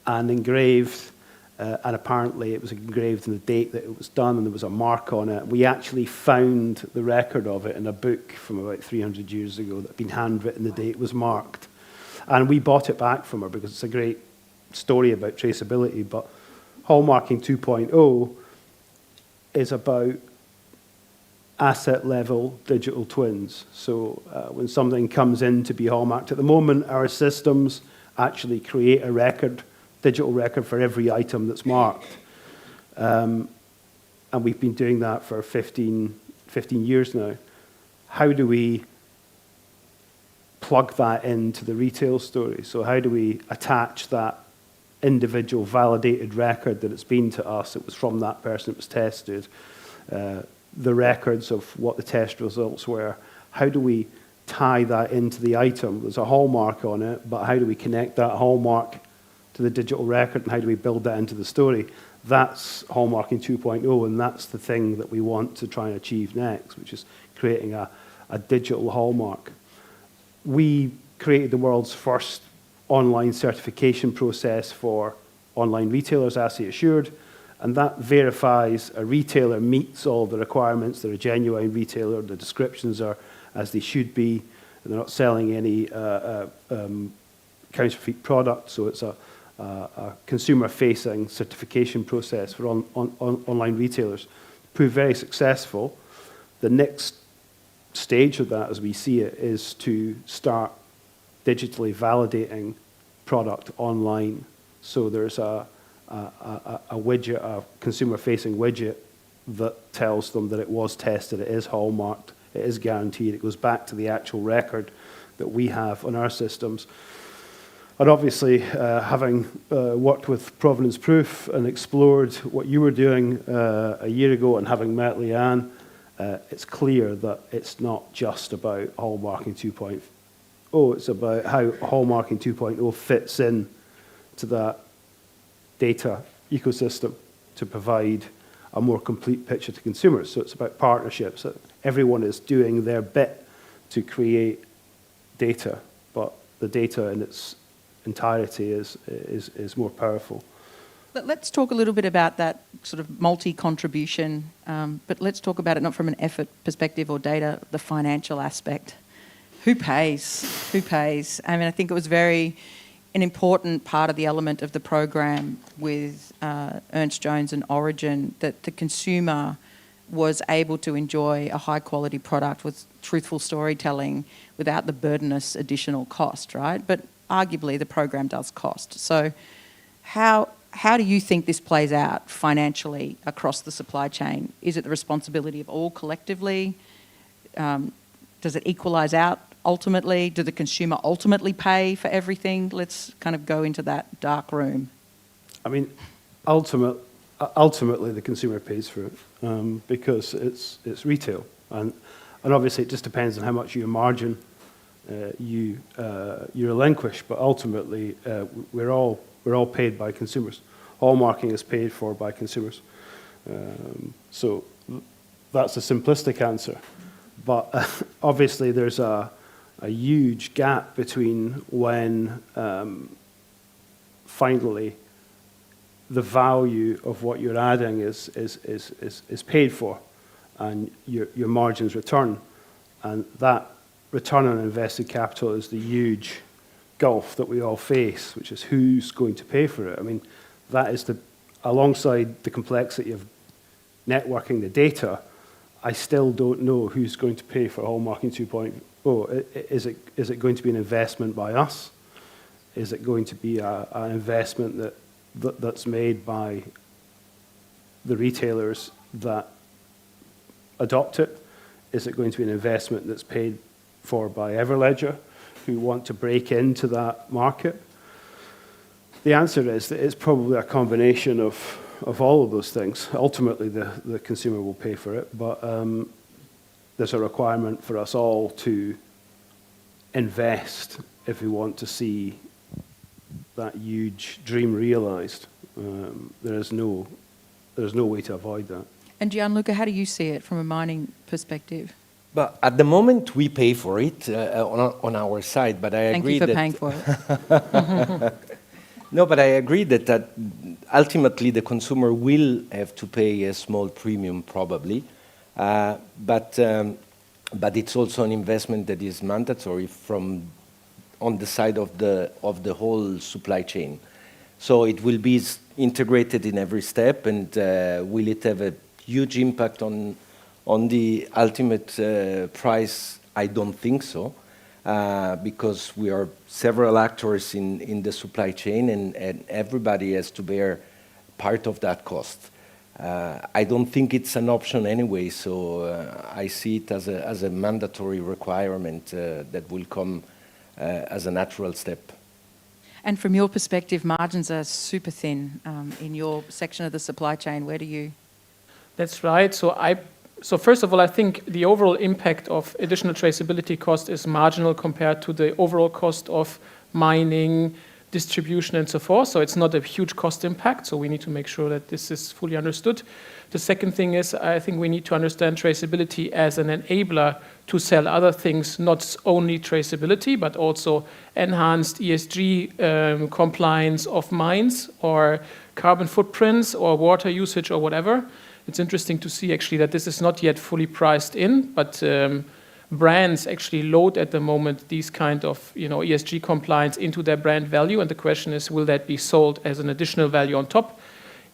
and engraved, and apparently it was engraved in the date that it was done, and there was a mark on it. We actually found the record of it in a book from about 300 years ago that had been handwritten the day it was marked. And we bought it back from her because it's a great story about traceability. But hallmarking 2.0 is about asset level digital twins. So when something comes in to be hallmarked, at the moment our systems actually create a record, digital record for every item that's marked. And we've been doing that for 15 years now. How do we plug that into the retail story? So how do we attach that individual validated record that it's been to us, it was from that person it was tested, the records of what the test results were, how do we tie that into the item? There's a hallmark on it, but how do we connect that hallmark to the digital record, and how do we build that into the story? That's hallmarking 2.0, and that's the thing that we want to try and achieve next, which is creating a digital hallmark. We created the world's first online certification process for online retailers, Assay Assured, and that verifies a retailer meets all the requirements. They're a genuine retailer, the descriptions are as they should be, and they're not selling any counterfeit product, so it's a consumer-facing certification process for online retailers. Proved very successful. The next stage of that, as we see it, is to start digitally validating product online. So there's a a widget, a consumer-facing widget that tells them that it was tested, it is hallmarked, it is guaranteed, it goes back to the actual record that we have on our systems. And obviously, having worked with Provenance Proof and explored what you were doing a year ago and having met Leanne, it's clear that it's not just about hallmarking 2.0, it's about how hallmarking 2.0 fits in to that data ecosystem to provide a more complete picture to consumers. So it's about partnerships. Everyone is doing their bit to create data, but the data in its entirety is more powerful. Let's talk a little bit about that sort of multi-contribution, but let's talk about it not from an effort perspective or data, the financial aspect. Who pays? Who pays? I mean, I think it was an important part of the element of the program with Ernst Jones and Origin, that the consumer was able to enjoy a high-quality product with truthful storytelling without the burdenous additional cost, right? But arguably, the program does cost. So how do you think this plays out financially across the supply chain? Is it the responsibility of all collectively? Does it equalise out ultimately? Do the consumer ultimately pay for everything? Let's kind of go into that dark room. I mean, ultimately the consumer pays for it because it's retail, and obviously it just depends on how much your margin you relinquish. But ultimately, we're all paid by consumers. Hallmarking is paid for by consumers. So that's a simplistic answer. But obviously, there's a huge gap between when finally the value of what you're adding is paid for, and your margins return, and that return on invested capital is the huge gulf that we all face, which is who's going to pay for it. I mean, that is alongside the complexity of networking the data, I still don't know who's going to pay for hallmarking 2.0. Is it going to be an investment by us? Is it going to be an investment that's made by the retailers that adopt it? Is it going to be an investment that's paid for by Everledger, who want to break into that market? The answer is that it's probably a combination of all of those things. Ultimately, the consumer will pay for it, but there's a requirement for us all to invest if we want to see that huge dream realized. There's no way to avoid that. And Gianluca, how do you see it from a mining perspective? But at the moment, we pay for it on our side, but I agree that... Thank you for paying for it. No, but I agree that ultimately the consumer will have to pay a small premium, probably. But it's also an investment that is mandatory on the side of the whole supply chain. So it will be integrated in every step, and will it have a huge impact on the ultimate price? I don't think so, because we are several actors in the supply chain, and everybody has to bear part of that cost. I don't think it's an option anyway, so I see it as a mandatory requirement that will come as a natural step. And from your perspective, margins are super thin in your section of the supply chain. Where do you... That's right. So first of all, I think the overall impact of additional traceability cost is marginal compared to the overall cost of mining, distribution, and so forth. So it's not a huge cost impact. So we need to make sure that this is fully understood. The second thing is, I think we need to understand traceability as an enabler to sell other things, not only traceability, but also enhanced ESG compliance of mines, or carbon footprints, or water usage, or whatever. It's interesting to see actually that this is not yet fully priced in, but brands actually load at the moment these kind of ESG compliance into their brand value, and the question is, will that be sold as an additional value on top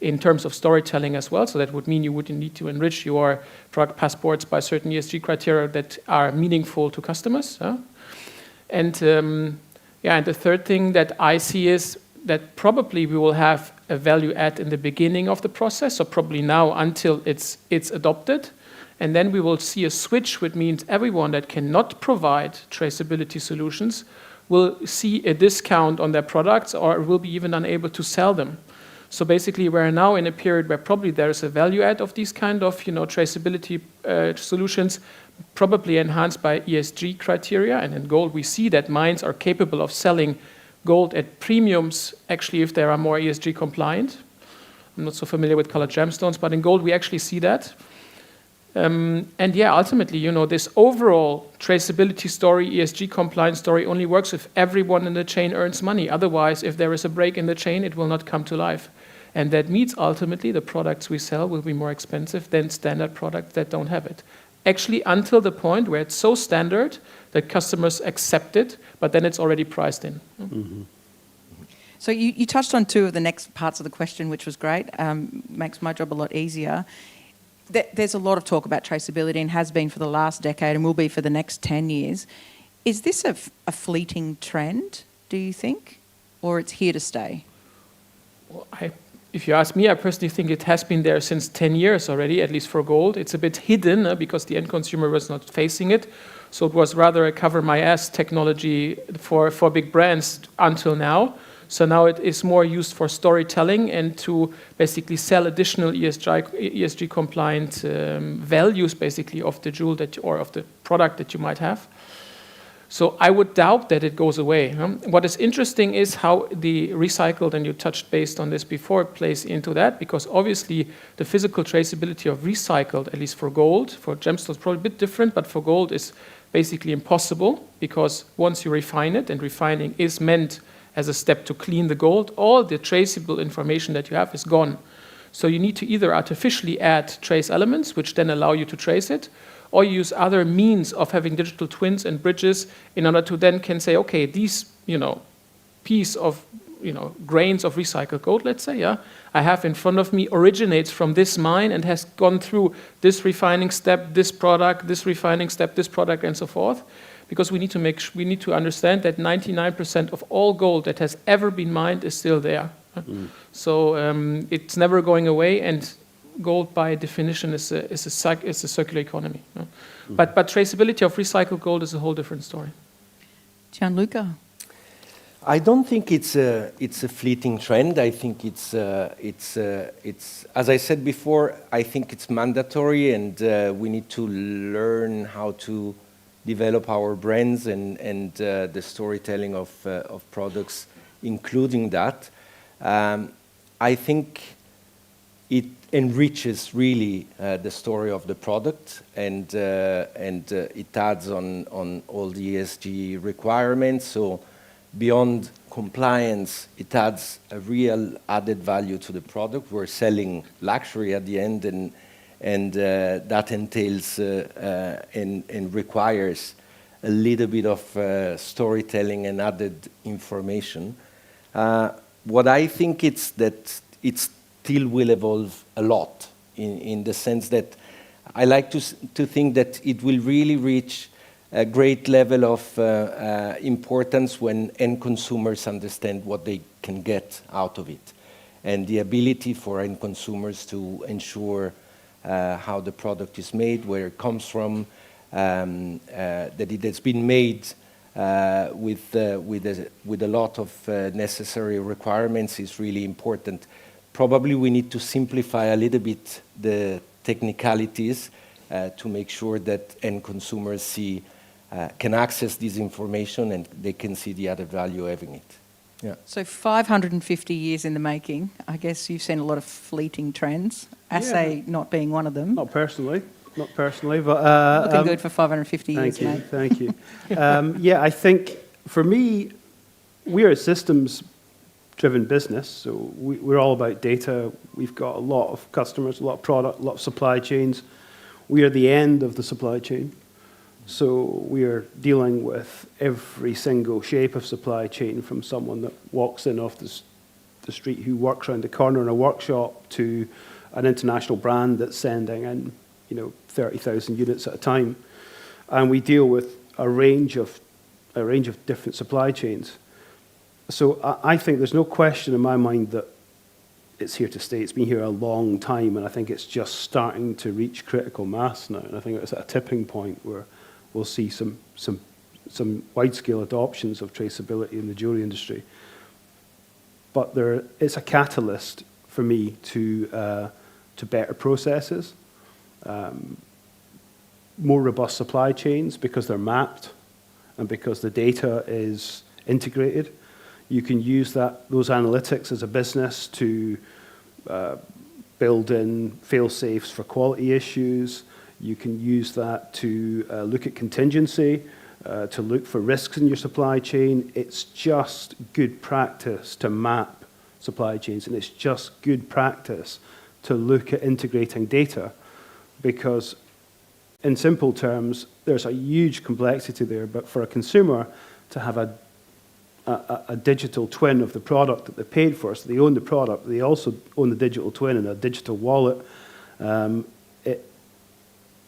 in terms of storytelling as well? So that would mean you would need to enrich your product passports by certain ESG criteria that are meaningful to customers. And the third thing that I see is that probably we will have a value add in the beginning of the process, so probably now until it's adopted. And then we will see a switch, which means everyone that cannot provide traceability solutions will see a discount on their products or will be even unable to sell them. So basically, we're now in a period where probably there is a value add of these kind of traceability solutions, probably enhanced by ESG criteria. And in gold, we see that mines are capable of selling gold at premiums, actually, if they are more ESG compliant. I'm not so familiar with colored gemstones, but in gold, we actually see that. And yeah, ultimately, this overall traceability story, ESG compliance story only works if everyone in the chain earns money. Otherwise, if there is a break in the chain, it will not come to life. And that means ultimately the products we sell will be more expensive than standard products that don't have it. Actually, until the point where it's so standard that customers accept it, but then it's already priced in. Mm-hmm. So you touched on two of the next parts of the question, which was great. Makes my job a lot easier. There's a lot of talk about traceability and has been for the last decade and will be for the next 10 years. Is this a fleeting trend, do you think? Or it's here to stay? Well, if you ask me, I personally think it has been there since 10 years already, at least for gold. It's a bit hidden because the end consumer was not facing it. So it was rather a cover-my-ass technology for big brands until now. So now it is more used for storytelling and to basically sell additional ESG compliant values basically of the jewel or of the product that you might have. So I would doubt that it goes away. What is interesting is how the recycled, and you touched based on this before, plays into that, because obviously the physical traceability of recycled, at least for gold, for gemstones probably a bit different, but for gold is basically impossible, because once you refine it, and refining is meant as a step to clean the gold, all the traceable information that you have is gone. So you need to either artificially add trace elements, which then allow you to trace it, or you use other means of having digital twins and bridges in order to then can say, okay, these, piece of, grains of recycled gold, let's say, I have in front of me originates from this mine and has gone through this refining step, this product, this refining step, this product, and so forth. Because we need to understand that 99% of all gold that has ever been mined is still there. Mm. So it's never going away, and gold by definition is a circular economy. Mm. But traceability of recycled gold is a whole different story. Gianluca? I don't think it's a fleeting trend. I think it's as I said before, I think it's mandatory, and we need to learn how to develop our brands and the storytelling of products, including that. I think it enriches really the story of the product, and it adds on all the ESG requirements. So beyond compliance, it adds a real added value to the product. We're selling luxury at the end, and that entails and requires a little bit of storytelling and added information. What I think it's that it still will evolve a lot in the sense that I like to think that it will really reach a great level of importance when end consumers understand what they can get out of it, and the ability for end consumers to ensure how the product is made, where it comes from, that it has been made with a lot of necessary requirements is really important. Probably we need to simplify a little bit the technicalities to make sure that end consumers can access this information and they can see the added value having it. Yeah. So 550 years in the making. I guess you've seen a lot of fleeting trends. Assay not being one of them. Not personally, but looking good for 550 years, mate. Thank you. Yeah, I think for me, we're a systems-driven business, so we're all about data. We've got a lot of customers, a lot of product, a lot of supply chains. We are the end of the supply chain. So we are dealing with every single shape of supply chain, from someone that walks in off the street who works around the corner in a workshop to an international brand that's sending in, 30,000 units at a time. And we deal with a range of different supply chains. So I think there's no question in my mind that it's here to stay. It's been here a long time, and I think it's just starting to reach critical mass now. And I think it's at a tipping point where we'll see some wide-scale adoptions of traceability in the jewelry industry. But it's a catalyst for me to better processes, more robust supply chains because they're mapped and because the data is integrated. You can use those analytics as a business to build in fail-safes for quality issues. You can use that to look at contingency, to look for risks in your supply chain. It's just good practice to map supply chains, and it's just good practice to look at integrating data, because in simple terms, there's a huge complexity there, but for a consumer to have a digital twin of the product that they paid for, so they own the product, they also own the digital twin in a digital wallet. It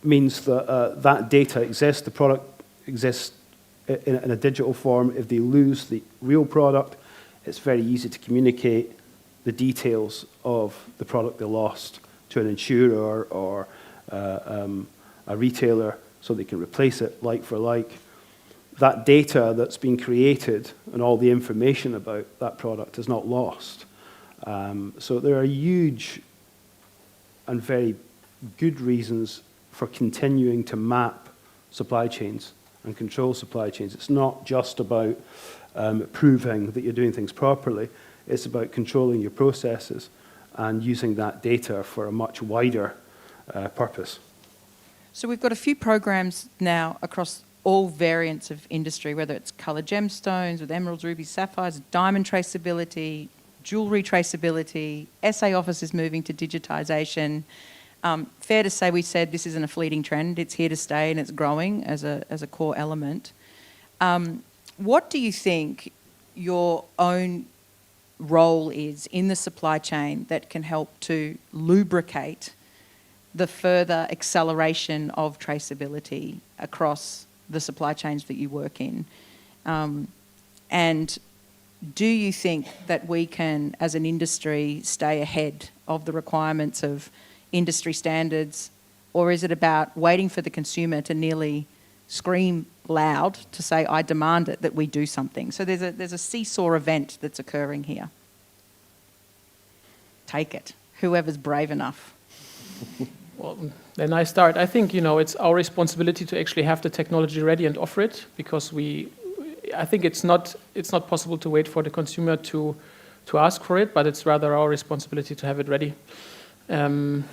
means that that data exists, the product exists in a digital form. If they lose the real product, it's very easy to communicate the details of the product they lost to an insurer or a retailer so they can replace it like for like. That data that's been created and all the information about that product is not lost. So there are huge and very good reasons for continuing to map supply chains and control supply chains. It's not just about proving that you're doing things properly. It's about controlling your processes and using that data for a much wider purpose. So we've got a few programs now across all variants of industry, whether it's coloured gemstones with emeralds, rubies, sapphires, diamond traceability, jewellery traceability, Assay offices moving to digitisation. Fair to say we said this isn't a fleeting trend. It's here to stay and it's growing as a core element. What do you think your own role is in the supply chain that can help to lubricate the further acceleration of traceability across the supply chains that you work in? And do you think that we can, as an industry, stay ahead of the requirements of industry standards, or is it about waiting for the consumer to nearly scream loud to say, I demand it, that we do something? So there's a seesaw event that's occurring here. Take it, whoever's brave enough. Well, then I start. I think, it's our responsibility to actually have the technology ready and offer it, because I think it's not possible to wait for the consumer to ask for it, but it's rather our responsibility to have it ready. And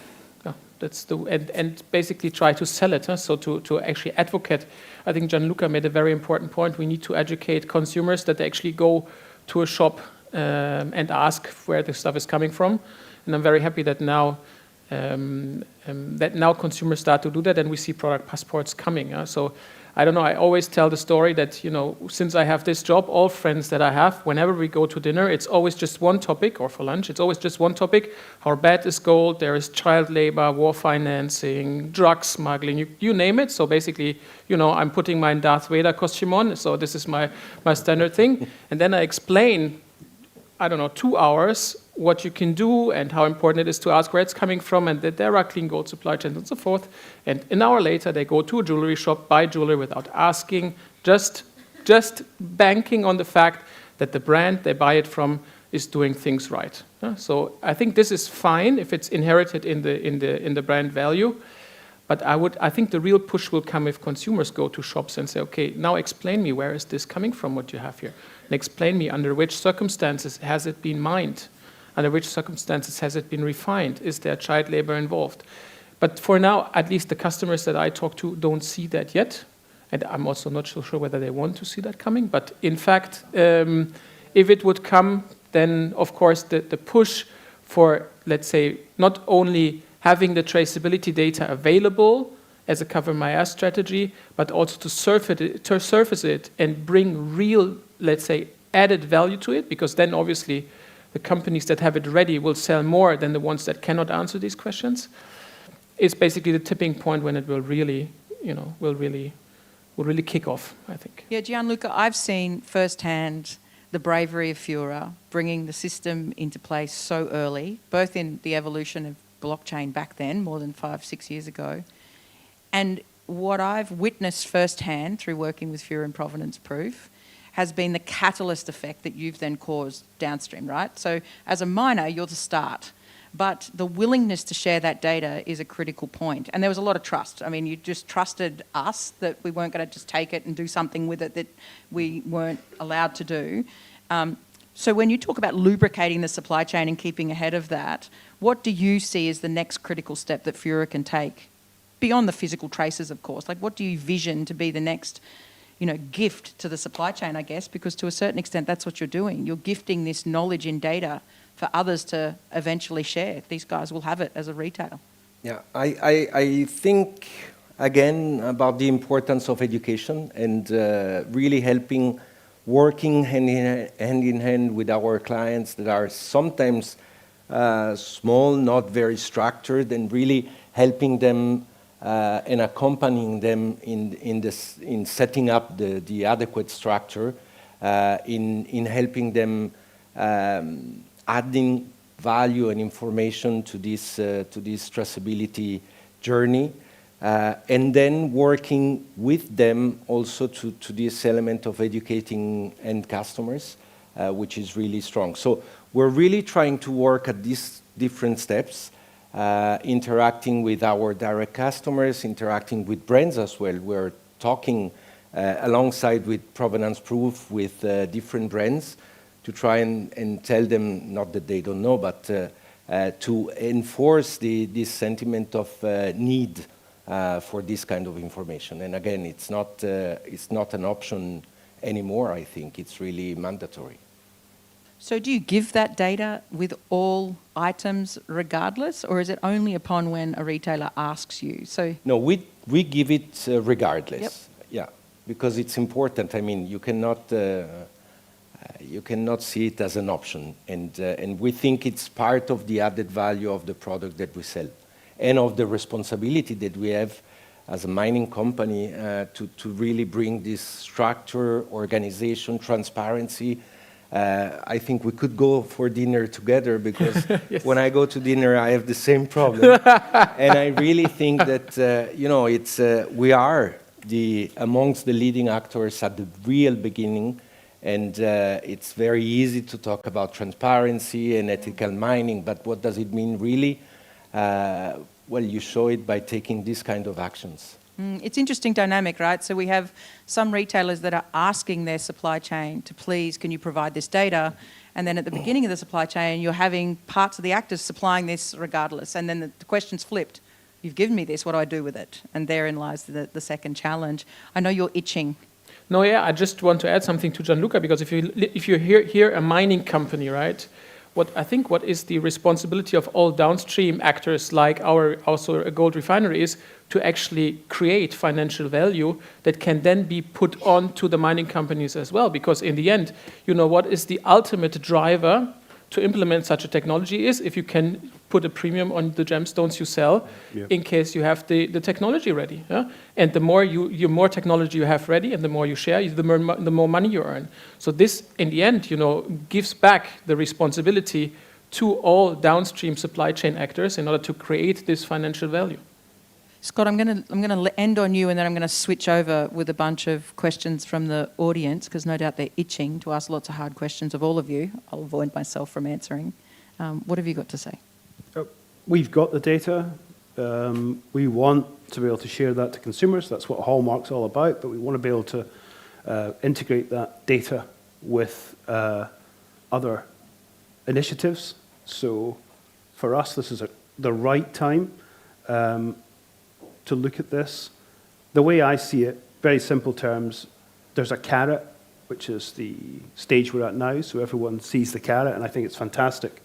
basically try to sell it. So to actually advocate. I think Gianluca made a very important point. We need to educate consumers that they actually go to a shop and ask where the stuff is coming from. And I'm very happy that now consumers start to do that, and we see product passports coming. So I don't know, I always tell the story that, since I have this job, all friends that I have, whenever we go to dinner, it's always just one topic, or for lunch, it's always just one topic. How bad is gold? There is child labor, war financing, drug smuggling, you name it. So basically, I'm putting my Darth Vader costume on, so this is my standard thing. And then I explain, 2 hours, what you can do and how important it is to ask where it's coming from, and that there are clean gold supply chains and so forth. And an hour later, they go to a jewelry shop, buy jewelry without asking, just banking on the fact that the brand they buy it from is doing things right. So I think this is fine if it's inherited in the brand value. But I think the real push will come if consumers go to shops and say, okay, now explain me where is this coming from, what you have here, and explain me under which circumstances has it been mined. Under which circumstances has it been refined? Is there child labor involved? But for now, at least the customers that I talk to don't see that yet. And I'm also not so sure whether they want to see that coming. But in fact, if it would come, then of course the push for, let's say, not only having the traceability data available as a cover my ass strategy, but also to surface it and bring real, let's say, added value to it, because then obviously the companies that have it ready will sell more than the ones that cannot answer these questions. It's basically the tipping point when it will really, will really kick off, I think. Yeah, Gianluca, I've seen firsthand the bravery of Fura, bringing the system into place so early, both in the evolution of blockchain back then, more than 5-6 years ago, and what I've witnessed firsthand through working with Fura and provenance proof has been the catalyst effect that you've then caused downstream, right? So as a miner, you're the start. But the willingness to share that data is a critical point. And there was a lot of trust. I mean, you just trusted us that we weren't going to just take it and do something with it that we weren't allowed to do. So when you talk about lubricating the supply chain and keeping ahead of that, what do you see as the next critical step that Fura can take? Beyond the physical traces, of course. Like, what do you vision to be the next, gift to the supply chain, I guess? Because to a certain extent, that's what you're doing. You're gifting this knowledge in data for others to eventually share. These guys will have it as a retailer. Yeah, I think, again, about the importance of education and really helping, working hand in hand with our clients that are sometimes small, not very structured, and really helping them and accompanying them in setting up the adequate structure, in helping them adding value and information to this traceability journey, and then working with them also to this element of educating end customers, which is really strong. So we're really trying to work at these different steps, interacting with our direct customers, interacting with brands as well. We're talking alongside with provenance proof with different brands, to try and tell them, not that they don't know, but to enforce this sentiment of need for this kind of information. And again, it's not an option anymore, I think. It's really mandatory. So do you give that data with all items regardless, or is it only upon when a retailer asks you? So no, we give it regardless. Yep. Yeah, because it's important. I mean, you cannot see it as an option, and we think it's part of the added value of the product that we sell, and of the responsibility that we have as a mining company to really bring this structure, organization, transparency. I think we could go for dinner together, because Yes. when I go to dinner, I have the same problem, and I really think that it's we are amongst the leading actors at the real beginning. And it's very easy to talk about transparency and ethical mining, but what does it mean really? Well, you show it by taking this kind of actions. It's interesting dynamic, right? So we have some retailers that are asking their supply chain to please, can you provide this data? And then at the beginning of the supply chain, you're having parts of the actors supplying this regardless. And then the question's flipped. You've given me this, what do I do with it? And therein lies the second challenge. I know you're itching. No, yeah, I just want to add something to Gianluca, because if you hear a mining company, right, what is the responsibility of all downstream actors like also a gold refinery is to actually create financial value that can then be put on to the mining companies as well, because in the end, what is the ultimate driver to implement such a technology is if you can put a premium on the gemstones you sell, in case you have the technology ready. Yeah? And the more more technology you have ready, and the more you share, the more money you earn. So this, in the end, gives back the responsibility to all downstream supply chain actors in order to create this financial value. Scott, I'm going to end on you, and then I'm going to switch over with a bunch of questions from the audience, because no doubt they're itching to ask lots of hard questions of all of you. I'll avoid myself from answering. What have you got to say? We've got the data. We want to be able to share that to consumers. That's what Hallmark's all about, but we want to be able to integrate that data with other initiatives. So for us, this is the right time to look at this. The way I see it, very simple terms, there's a carrot, which is the stage we're at now, so everyone sees the carrot, and I think it's fantastic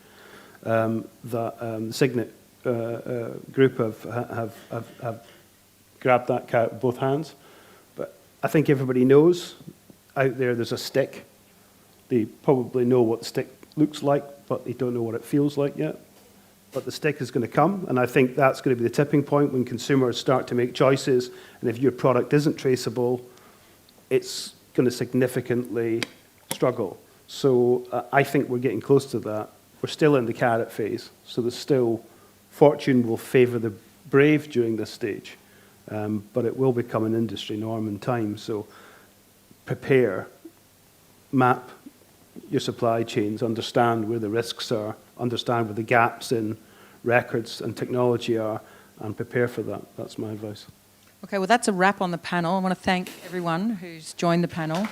that the Signet group have grabbed that carrot with both hands. But I think everybody knows out there's a stick. They probably know what the stick looks like, but they don't know what it feels like yet. But the stick is going to come, and I think that's going to be the tipping point when consumers start to make choices, and if your product isn't traceable, it's going to significantly struggle. So I think we're getting close to that. We're still in the carrot phase, so there's still, fortune will favour the brave during this stage, but it will become an industry norm in time. So prepare, map your supply chains, understand where the risks are, understand where the gaps in records and technology are, and prepare for that. That's my advice. Okay, well, that's a wrap on the panel. I want to thank everyone who's joined the panel.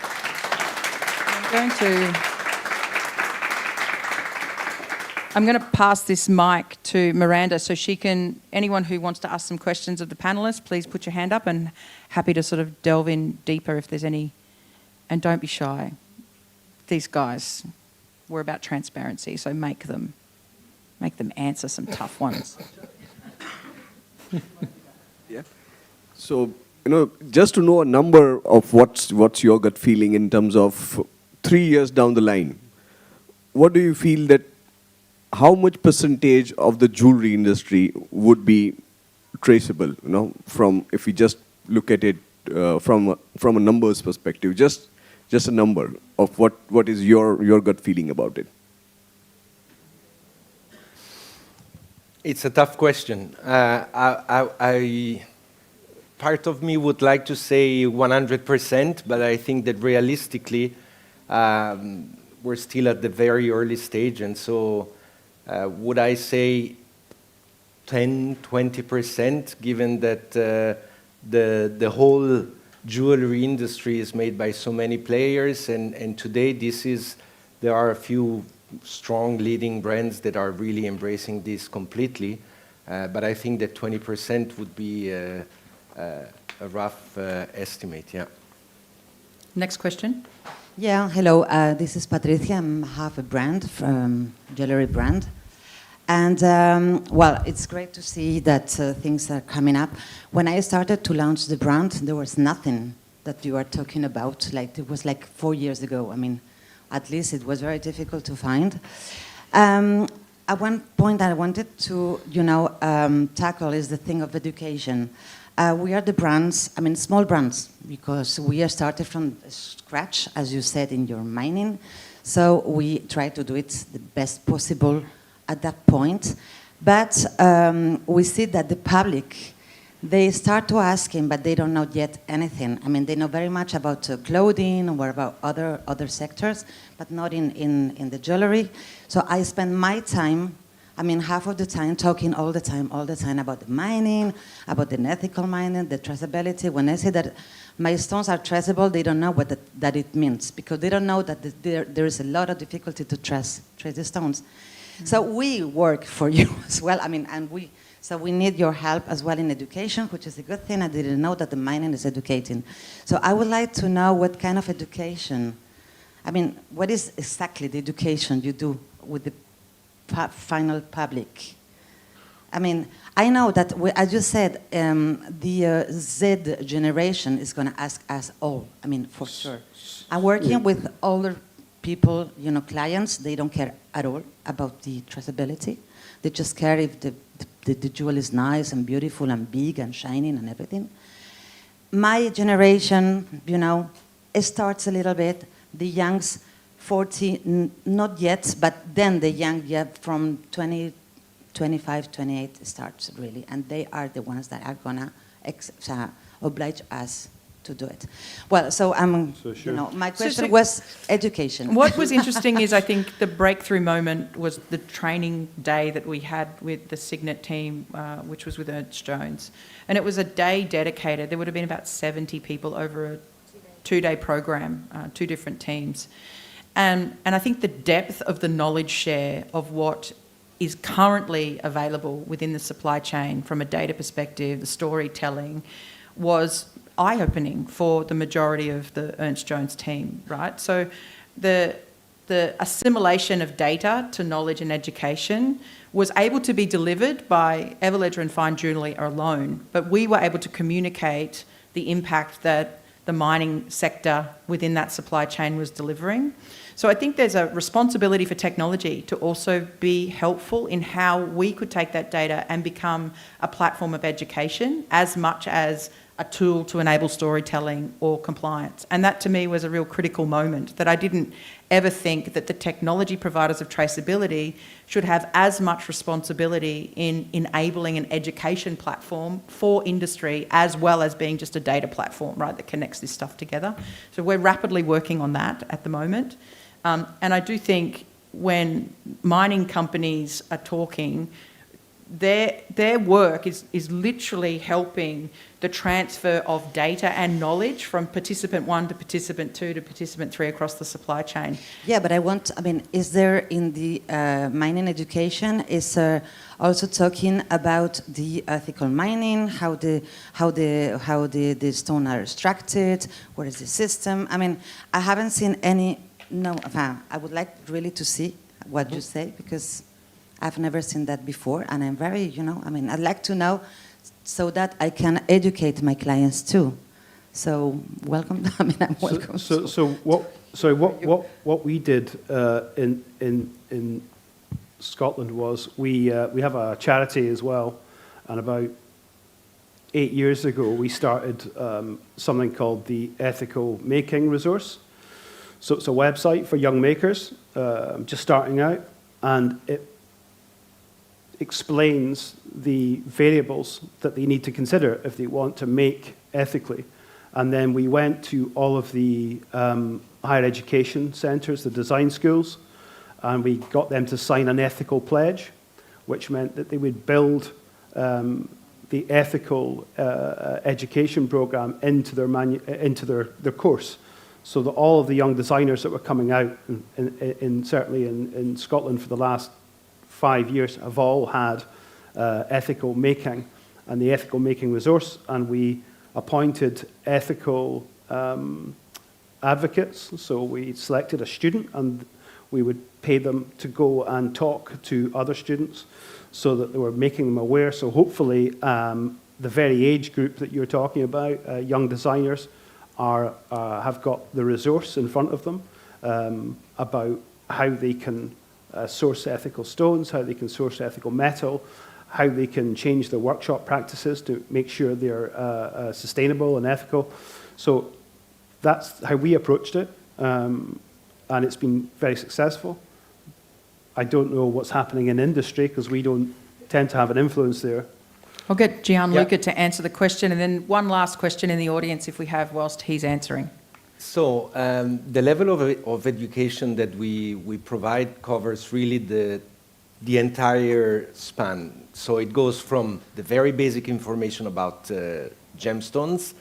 I'm going to pass this mic to Miranda so she can, anyone who wants to ask some questions of the panellists, please put your hand up, and happy to sort of delve in deeper if there's any. And don't be shy. These guys, we're about transparency, so make them answer some tough ones. Yeah. So, just to know a number of what's your gut feeling in terms of 3 years down the line, what do you feel that, how much percentage of the jewelry industry would be traceable, from, if we just look at it from a numbers perspective, just a number of what is your gut feeling about it? It's a tough question. Part of me would like to say 100%, but I think that realistically, we're still at the very early stage, and so would I say 10, 20%, given that the whole jewelry industry is made by so many players, and today there are a few strong leading brands that are really embracing this completely, but I think that 20% would be a rough estimate, yeah. Next question. Yeah, hello, this is Patricia. I'm half a brand, jewelry brand. And, well, it's great to see that things are coming up. When I started to launch the brand, there was nothing that you are talking about. Like, it was like 4 years ago. I mean, at least it was very difficult to find. At one point I wanted to, tackle is the thing of education. We are the brands, I mean, small brands, because we are started from scratch, as you said, in your mining. So we try to do it the best possible at that point. But we see that the public, they start to ask him, but they don't know yet anything. I mean, they know very much about clothing or about other sectors, but not in the jewelry. So I spend my time, I mean, half of the time talking all the time about the mining, about the ethical mining, the traceability. When I say that my stones are traceable, they don't know what that it means, because they don't know that there is a lot of difficulty to trace the stones. Mm-hmm. So we work for you as well. I mean, so we need your help as well in education, which is a good thing. I didn't know that the mining is educating. So I would like to know what kind of education, I mean, what is exactly the education you do with the final public? I mean, I know that, as you said, the Z generation is going to ask us all, I mean, for sure. I'm working with older people, clients. They don't care at all about the traceability. They just care if the jewel is nice and beautiful and big and shining and everything. My generation, it starts a little bit. The youngs, 40, not yet, but then the young, from 20, 25, 28 starts really, and they are the ones that are gonna oblige us to do it. Well, so my question was education. What was interesting is, I think the breakthrough moment was the training day that we had with the Signet team, which was with Ernest Jones. And it was a day dedicated. There would have been about 70 people over a 2-day program, 2 different teams. And I think the depth of the knowledge share of what is currently available within the supply chain from a data perspective, the storytelling, was eye-opening for the majority of the Ernest Jones team, right? So the assimilation of data to knowledge and education was able to be delivered by Everledger and Fine Jewellery alone, but we were able to communicate the impact that the mining sector within that supply chain was delivering. So I think there's a responsibility for technology to also be helpful in how we could take that data and become a platform of education as much as a tool to enable storytelling or compliance. And that to me was a real critical moment, that I didn't ever think that the technology providers of traceability should have as much responsibility in enabling an education platform for industry as well as being just a data platform, right, that connects this stuff together. So we're rapidly working on that at the moment. And I do think when mining companies are talking, their work is literally helping the transfer of data and knowledge from participant 1 to participant 2 to participant 3 across the supply chain. Yeah, but is there in the mining education, is also talking about the ethical mining, how the stone are extracted, what is the system? I mean, I haven't seen any, I would like really to see what you say, because I've never seen that before, and I'm very, I'd like to know so that I can educate my clients too. So welcome. I'm welcome. What we did in Scotland was we have a charity as well, and about 8 years ago we started something called the Ethical Making Resource. So it's a website for young makers just starting out, and it explains the variables that they need to consider if they want to make ethically. And then we went to all of the higher education centres, the design schools, and we got them to sign an ethical pledge, which meant that they would build the ethical education programme into their course, so that all of the young designers that were coming out, certainly in Scotland for the last 5 years, have all had ethical making and the ethical making resource, and we appointed ethical advocates. So we selected a student and we would pay them to go and talk to other students so that they were making them aware. So hopefully the very age group that you're talking about, young designers, have got the resource in front of them about how they can source ethical stones, how they can source ethical metal, how they can change their workshop practices to make sure they're sustainable and ethical. So that's how we approached it, and it's been very successful. I don't know what's happening in industry because we don't tend to have an influence there. I'll get Gianluca to answer the question, and then one last question in the audience if we have whilst he's answering. So the level of education that we provide covers really the entire span. So it goes from the very basic information about gemstones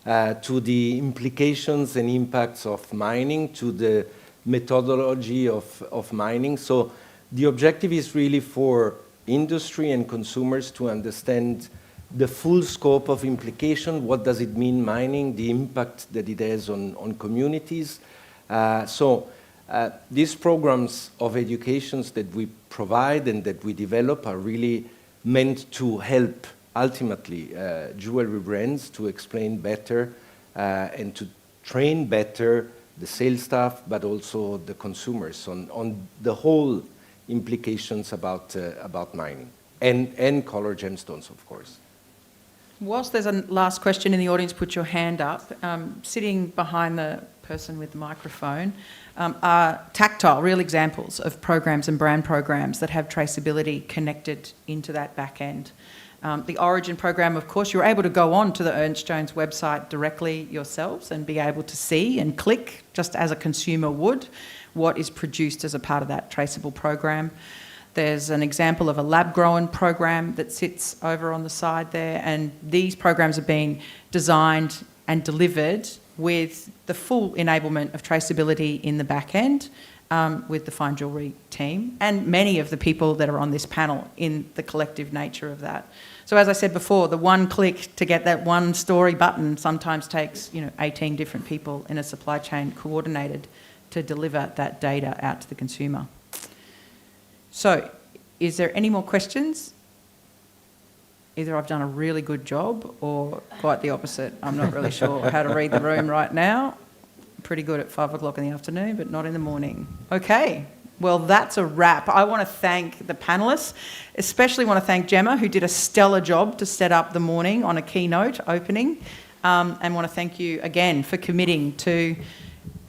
to the implications and impacts of mining, to the methodology of mining. So the objective is really for industry and consumers to understand the full scope of implication. What does it mean, mining, the impact that it has on communities. These programs of educations that we provide and that we develop are really meant to help, ultimately, jewelry brands to explain better and to train better the sales staff, but also the consumers on the whole implications about mining and color gemstones, of course. Whilst there's a last question in the audience, put your hand up. Sitting behind the person with the microphone are tactile, real examples of programs and brand programs that have traceability connected into that back end. The Origin program, of course, you're able to go on to the Ernst Jones website directly yourselves and be able to see and click, just as a consumer would, what is produced as a part of that traceable program. There's an example of a lab-grown program that sits over on the side there, and these programs have been designed and delivered with the full enablement of traceability in the back end with the fine jewellery team and many of the people that are on this panel in the collective nature of that. So as I said before, the one click to get that one story button sometimes takes 18 different people in a supply chain coordinated to deliver that data out to the consumer. So, is there any more questions? Either I've done a really good job or quite the opposite. I'm not really sure how to read the room right now. pretty good at 5 o'clock in the afternoon, but not in the morning. Okay, well, that's a wrap. I want to thank the panellists, especially want to thank Gemma, who did a stellar job to set up the morning on a keynote opening, and want to thank you again for committing to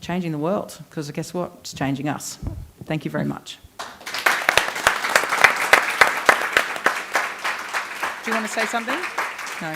changing the world, because guess what? It's changing us. Thank you very much. Do you want to say something? No.